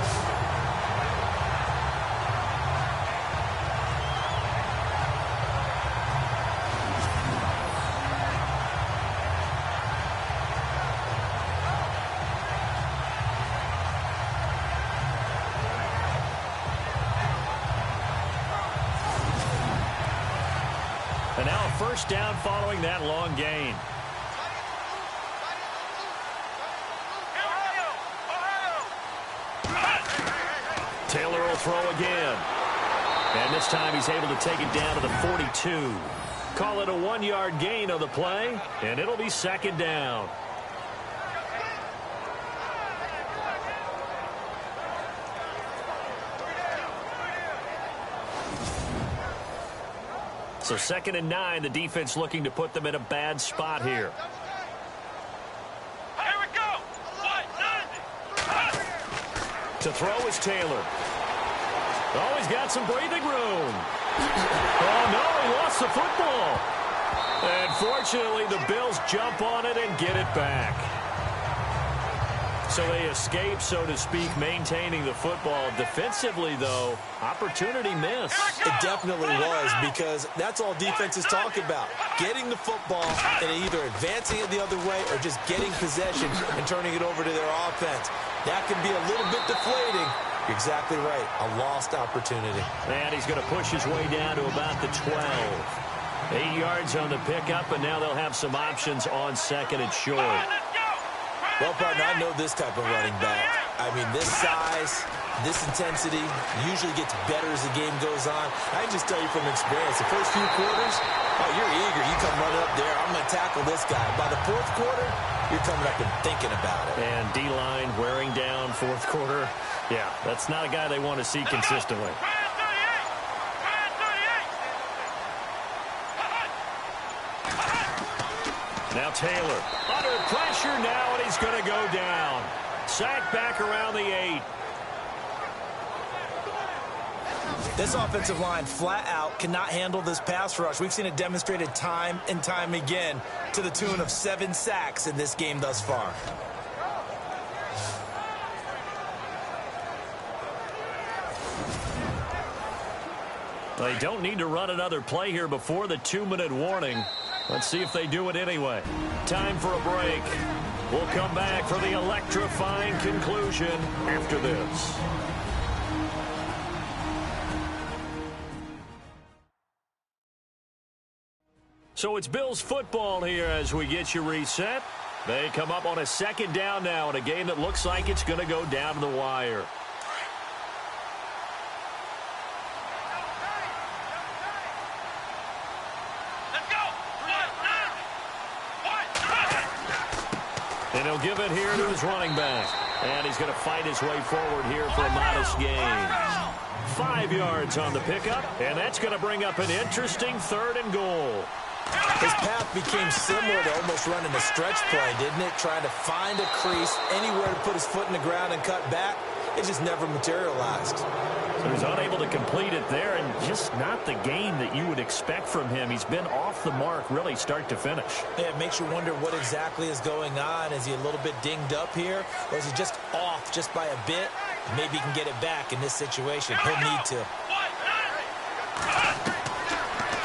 And now a 1st down following that long gain. Taylor will throw again. And this time he's able to take it down to the 42. Call it a 1-yard gain on the play, and it'll be 2nd down. So 2nd and 9, the defense looking to put them in a bad spot here. Here we go! To throw is Taylor. Oh, he's got some breathing room. Oh, no, he lost the football. And fortunately, the Bills jump on it and get it back. So they escape, so to speak, maintaining the football. Defensively, though, opportunity missed. It definitely was, because that's all defenses talk about. Getting the football and either advancing it the other way or just getting possession and turning it over to their offense. That can be a little bit deflating. You're exactly right. A lost opportunity. And he's going to push his way down to about the 12. 8 yards on the pickup, and now they'll have some options on 2nd and short. Well, partner, I know this type of running back. I mean, this size, this intensity usually gets better as the game goes on. I can just tell you from experience, the first few quarters, oh, you're eager. You come running up there. I'm going to tackle this guy. By the 4th quarter, you're coming up and thinking about it. And D-line wearing down 4th quarter. Yeah, that's not a guy they want to see consistently. Now Taylor under pressure now, and he's going to go down. Sacked back around the 8. This offensive line flat out cannot handle this pass rush. We've seen it demonstrated time and time again to the tune of 7 sacks in this game thus far. They don't need to run another play here before the 2-minute warning. Let's see if they do it anyway. Time for a break. We'll come back for the electrifying conclusion after this. So it's Bills football here as we get you reset. They come up on a second down now in a game that looks like it's going to go down to the wire. And he'll give it here to his running back. And he's going to fight his way forward here for a modest gain. 5 yards on the pickup, and that's going to bring up an interesting 3rd and goal. His path became similar to almost running a stretch play, didn't it? Trying to find a crease, anywhere to put his foot in the ground and cut back. It just never materialized. So he's unable to complete it there, and just not the game that you would expect from him. He's been off the mark really start to finish. Yeah, it makes you wonder what exactly is going on. Is he a little bit dinged up here, or is he just off just by a bit? Maybe he can get it back in this situation. He'll need to.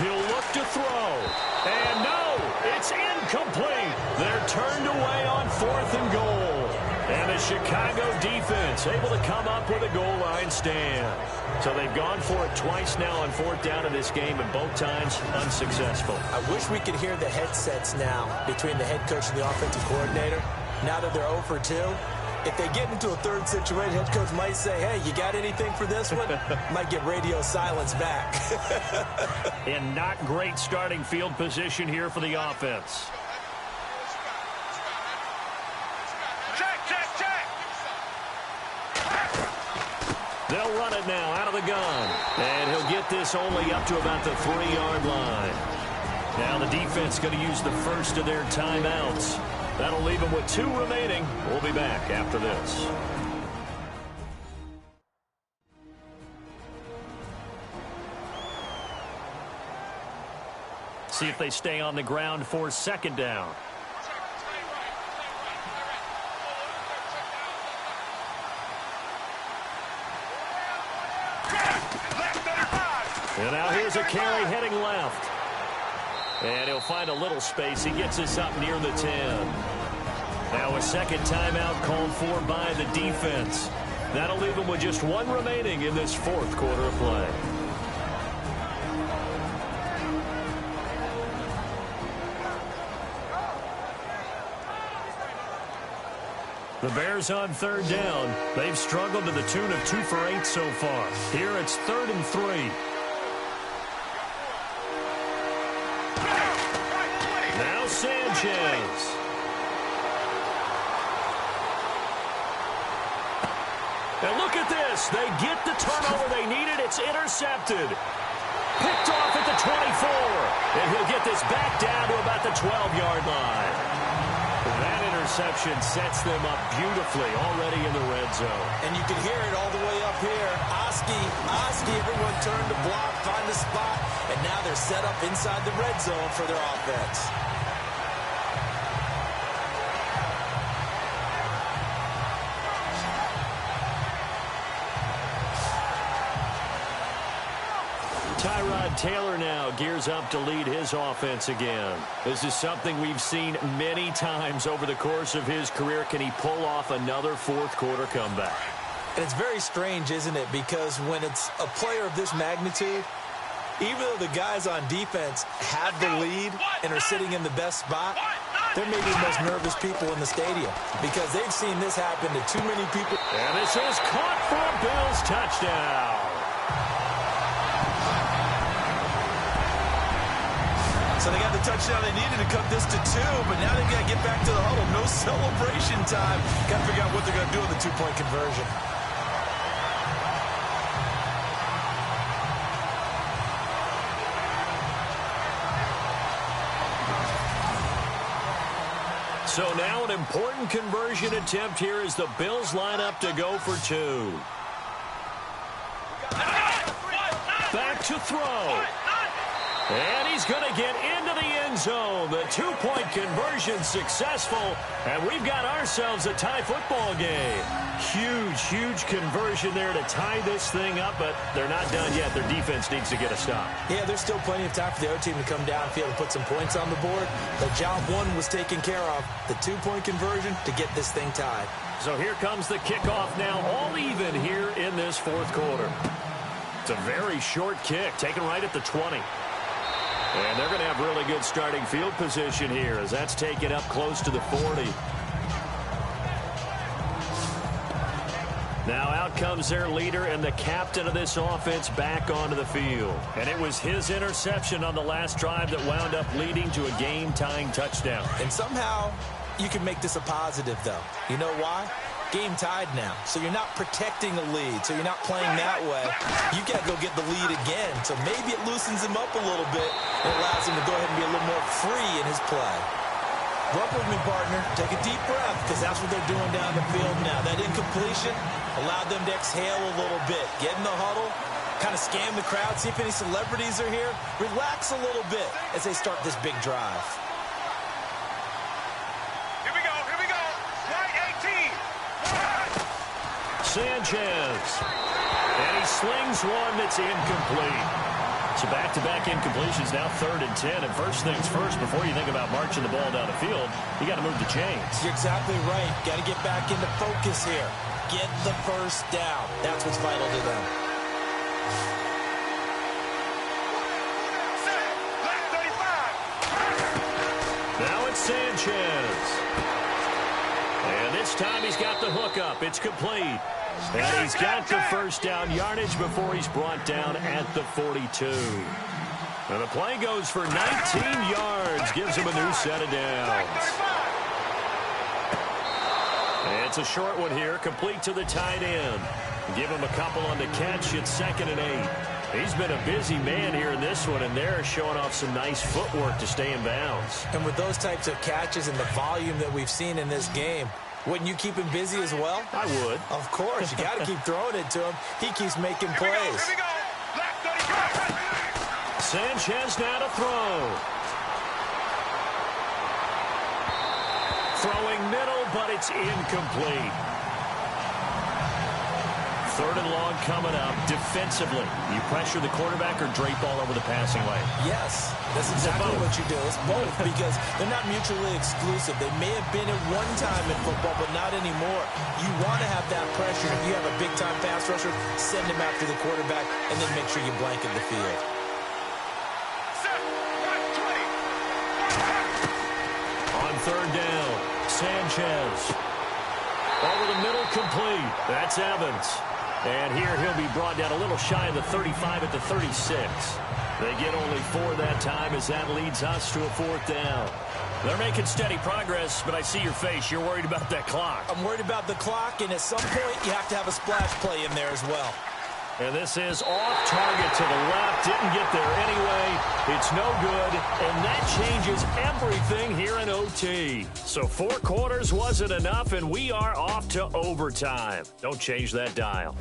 He'll look to throw. And no, it's incomplete. They're turned away on 4th and goal. And the Chicago defense able to come up with a goal line stand. So they've gone for it twice now on 4th down in this game, and both times unsuccessful. I wish we could hear the headsets now between the head coach and the offensive coordinator. Now that they're 0 for 2, if they get into a 3rd situation, head coach might say, hey, you got anything for this one? Might get radio silence back. And not great starting field position here for the offense. They'll run it now out of the gun. And he'll get this only up to about the 3-yard line. Now the defense going to use the first of their timeouts. That'll leave them with 2 remaining. We'll be back after this. See if they stay on the ground for 2nd down. And now here's a carry heading left. And he'll find a little space. He gets us up near the 10. Now a 2nd timeout called for by the defense. That'll leave him with just 1 remaining in this 4th quarter of play. The Bears on 3rd down. They've struggled to the tune of 2 for 8 so far. Here it's 3rd and 3. Now Sanchez. And look at this. They get the turnover they needed. It's intercepted. Picked off at the 24. And he'll get this back down to about the 12-yard line. That interception sets them up beautifully already in the red zone. And you can hear it all the way up here. Oski, everyone turned to block, find the spot, and now they're set up inside the red zone for their offense. Tyrod Taylor now gears up to lead his offense again. This is something we've seen many times over the course of his career. Can he pull off another 4th quarter comeback? And it's very strange, isn't it? Because when it's a player of this magnitude, even though the guys on defense have the lead and are sitting in the best spot, they're maybe the most nervous people in the stadium because they've seen this happen to too many people. And this is caught for a Bills touchdown. So they got the touchdown they needed to cut this to 2, but now they've got to get back to the huddle. No celebration time. Got to figure out what they're going to do with the 2-point conversion. So now an important conversion attempt here as the Bills line up to go for 2. Back to throw. And he's going to get into the end zone. The two-point conversion successful. And we've got ourselves a tie football game. Huge, huge conversion there to tie this thing up, but they're not done yet. Their defense needs to get a stop. Yeah, there's still plenty of time for the other team to come downfield and put some points on the board. But job one was taken care of. The two-point conversion to get this thing tied. So here comes the kickoff now, all even here in this fourth quarter. It's a very short kick, taken right at the 20. And they're going to have really good starting field position here as that's taken up close to the 40. Now out comes their leader and the captain of this offense back onto the field. And it was his interception on the last drive that wound up leading to a game-tying touchdown. And somehow you can make this a positive, though. You know why? Game tied now, so you're not protecting a lead, so you're not playing that way. You've got to go get the lead again, so maybe it loosens him up a little bit and allows him to go ahead and be a little more free in his play. Work with me, partner. Take a deep breath, because that's what they're doing down the field now. That incompletion allowed them to exhale a little bit. Get in the huddle, kind of scan the crowd, see if any celebrities are here. Relax a little bit as they start this big drive. Sanchez. And he slings one that's incomplete. So back-to-back incompletions, now 3rd and 10. And first things first, before you think about marching the ball down the field, you got to move the chains. You're exactly right. Got to get back into focus here. Get the first down. That's what's vital to them. Now it's Sanchez. And this time he's got the hook up. It's complete. And he's got the first down yardage before he's brought down at the 42. And the play goes for 19 yards. Gives him a new set of downs. And it's a short one here. Complete to the tight end. Give him a couple on the catch. It's 2nd and 8. He's been a busy man here in this one, and they're showing off some nice footwork to stay in bounds. And with those types of catches and the volume that we've seen in this game, wouldn't you keep him busy as well? I would. Of course. You got to keep throwing it to him. He keeps making plays. Sanchez now to throw. Throwing middle, but it's incomplete. 3rd and long coming up. Defensively, you pressure the quarterback or drape all over the passing lane? Yes, that's exactly what you do. It's both because they're not mutually exclusive. They may have been at one time in football, but not anymore. You want to have that pressure. If you have a big-time pass rusher, send him after the quarterback, and then make sure you blanket the field. On 3rd down, Sanchez. Over the middle, complete. That's Evans. And here he'll be brought down a little shy of the 35 at the 36. They get only 4 that time as that leads us to a 4th down. They're making steady progress, but I see your face. You're worried about that clock. I'm worried about the clock, and at some point you have to have a splash play in there as well. And this is off target to the left. Didn't get there anyway. It's no good. And that changes everything here in OT. So 4 quarters wasn't enough, and we are off to overtime. Don't change that dial.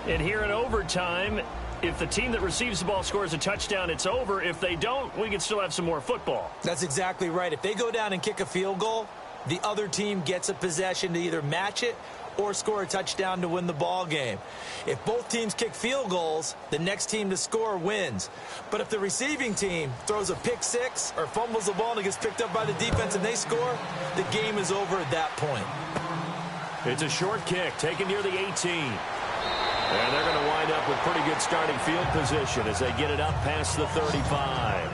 And here in overtime, if the team that receives the ball scores a touchdown, it's over. If they don't, we can still have some more football. That's exactly right. If they go down and kick a field goal, the other team gets a possession to either match it or score a touchdown to win the ball game. If both teams kick field goals, the next team to score wins. But if the receiving team throws a pick six or fumbles the ball and it gets picked up by the defense and they score, the game is over at that point. It's a short kick taken near the 18. And they're going to wind up with pretty good starting field position as they get it up past the 35.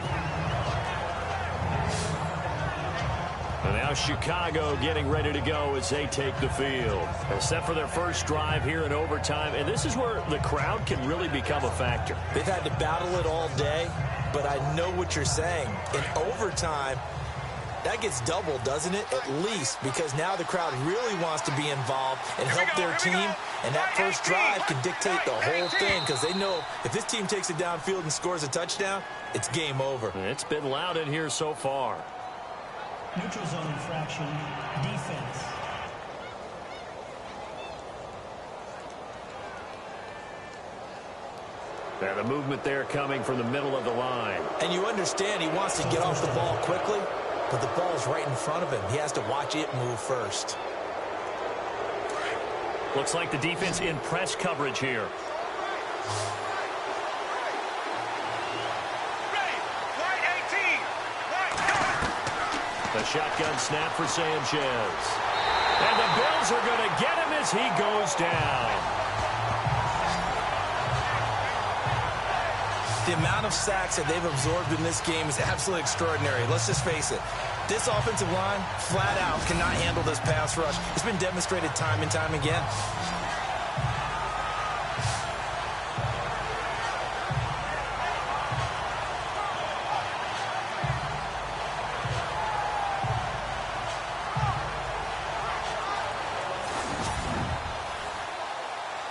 And now Chicago getting ready to go as they take the field. They're set for their first drive here in overtime. And this is where the crowd can really become a factor. They've had to battle it all day, but I know what you're saying. In overtime, that gets doubled, doesn't it? At least, because now the crowd really wants to be involved and help their team. And that first drive can dictate the whole thing because they know if this team takes it downfield and scores a touchdown, it's game over. It's been loud in here so far. Neutral zone infraction, defense. And the movement there coming from the middle of the line. And you understand he wants to get off the ball quickly, but the ball's right in front of him. He has to watch it move first. Looks like the defense in press coverage here. The shotgun snap for Sanchez. And the Bills are going to get him as he goes down. The amount of sacks that they've absorbed in this game is absolutely extraordinary. Let's just face it. This offensive line, flat out, cannot handle this pass rush. It's been demonstrated time and time again.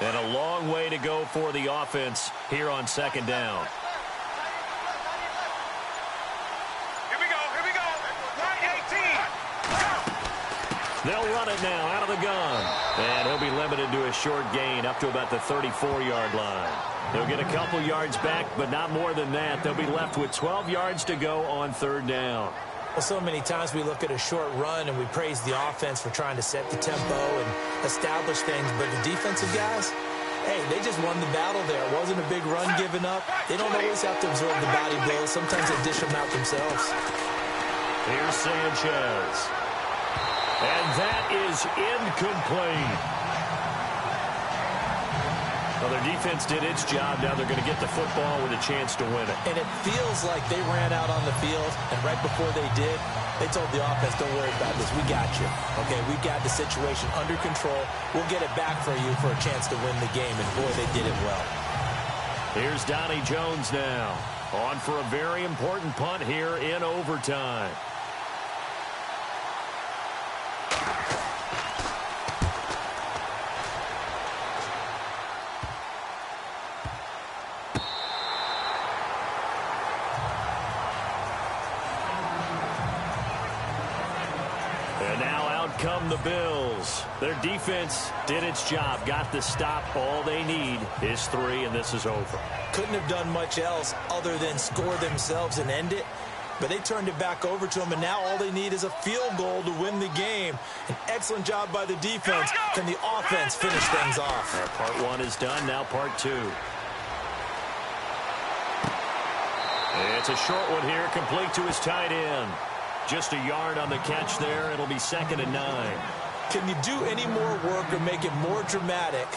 And a long way to go for the offense here on second down. They'll run it now out of the gun. And he'll be limited to a short gain up to about the 34-yard line. They'll get a couple yards back, but not more than that. They'll be left with 12 yards to go on third down. Well, so many times we look at a short run and we praise the offense for trying to set the tempo and establish things. But the defensive guys, hey, they just won the battle there. It wasn't a big run given up. They don't always have to absorb the body blows. Sometimes they dish them out themselves. Here's Sanchez. And that is incomplete. Well, their defense did its job. Now they're going to get the football with a chance to win it. And it feels like they ran out on the field, and right before they did, they told the offense, don't worry about this. We got you. Okay, we've got the situation under control. We'll get it back for you for a chance to win the game. And, boy, they did it well. Here's Donnie Jones now. On for a very important punt here in overtime. And now out come the Bills. Their defense did its job, got the stop. All they need is 3, and this is over. Couldn't have done much else other than score themselves and end it. But they turned it back over to them, and now all they need is a field goal to win the game. An excellent job by the defense. Can the offense finish things off? Part 1 is done, now part 2. It's a short one here, complete to his tight end. Just a yard on the catch there. It'll be 2nd and 9. Can you do any more work or make it more dramatic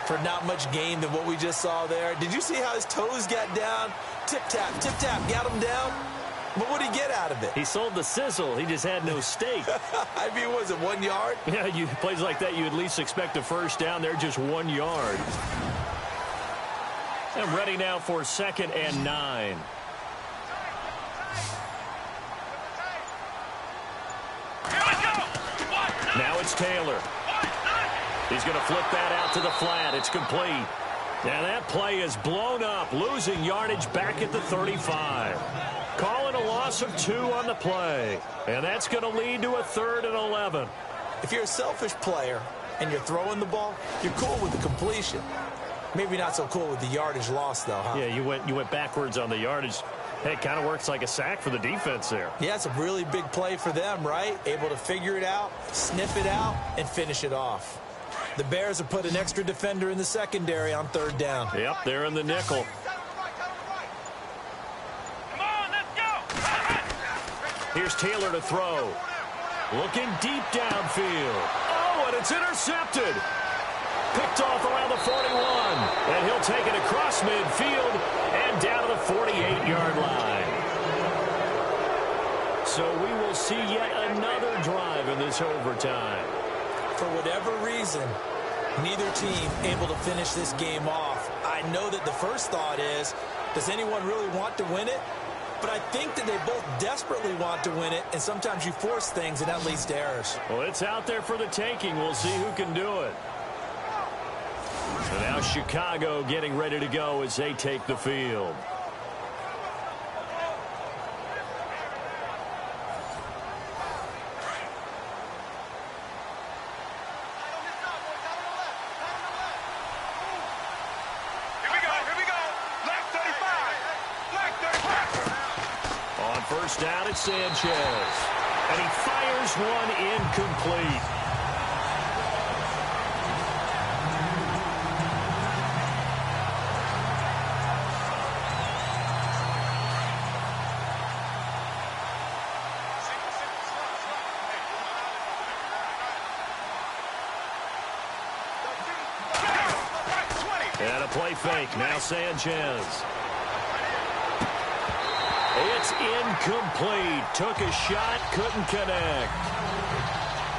for not much gain than what we just saw there? Did you see how his toes got down? Tip-tap, got him down. But what did he get out of it? He sold the sizzle. He just had no steak. I mean, was it 1 yard? Yeah, plays like that, you at least expect a first down. They're just 1 yard. And ready now for 2nd and 9. Now it's Taylor. He's going to flip that out to the flat. It's complete. Now that play is blown up, losing yardage back at the 35. Calling a loss of 2 on the play. And that's going to lead to a 3rd and 11. If you're a selfish player and you're throwing the ball, you're cool with the completion. Maybe not so cool with the yardage loss, though, huh? Yeah, you went backwards on the yardage. Hey, it kind of works like a sack for the defense there. Yeah, it's a really big play for them, right? Able to figure it out, sniff it out, and finish it off. The Bears have put an extra defender in the secondary on 3rd down. Yep, they're in the nickel. Come on, let's go. Here's Taylor to throw. Looking deep downfield. Oh, and it's intercepted. Picked off around the 41. And he'll take it across midfield and down to the 48-yard line. So we will see yet another drive in this overtime. For whatever reason, neither team able to finish this game off. I know that the first thought is, does anyone really want to win it? But I think that they both desperately want to win it, and sometimes you force things, and that leads to errors. Well, it's out there for the taking. We'll see who can do it. So now Chicago getting ready to go as they take the field. Here we go. first down, it's Sanchez. And he fires one incomplete. And a play fake. Now Sanchez. It's incomplete. Took a shot, couldn't connect.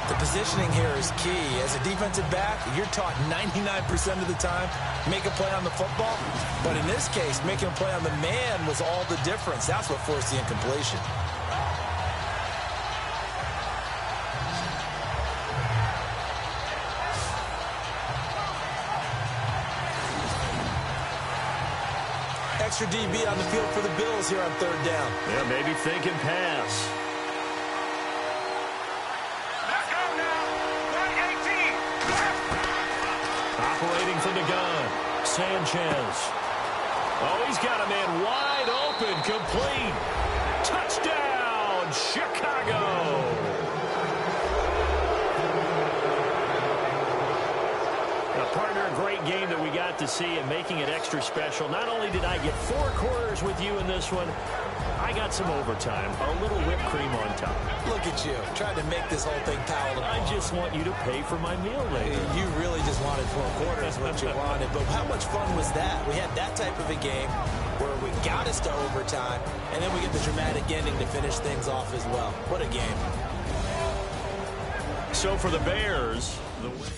The positioning here is key. As a defensive back, you're taught 99% of the time, make a play on the football. But in this case, making a play on the man was all the difference. That's what forced the incompletion. Extra DB on the field for the Bills here on third down. Yeah, maybe thinking pass. Let's go now. 118. Operating from the gun. Sanchez. Oh, he's got a man wide open. Complete. Touchdown, Chicago. Partner, a great game that we got to see and making it extra special. Not only did I get 4 quarters with you in this one, I got some overtime, a little whipped cream on top. Look at you, trying to make this whole thing palatable. I just want you to pay for my meal later. You really just wanted 4 quarters, what you wanted. But how much fun was that? We had that type of a game where we got us to overtime, and then we get the dramatic ending to finish things off as well. What a game. So for the Bears, the win.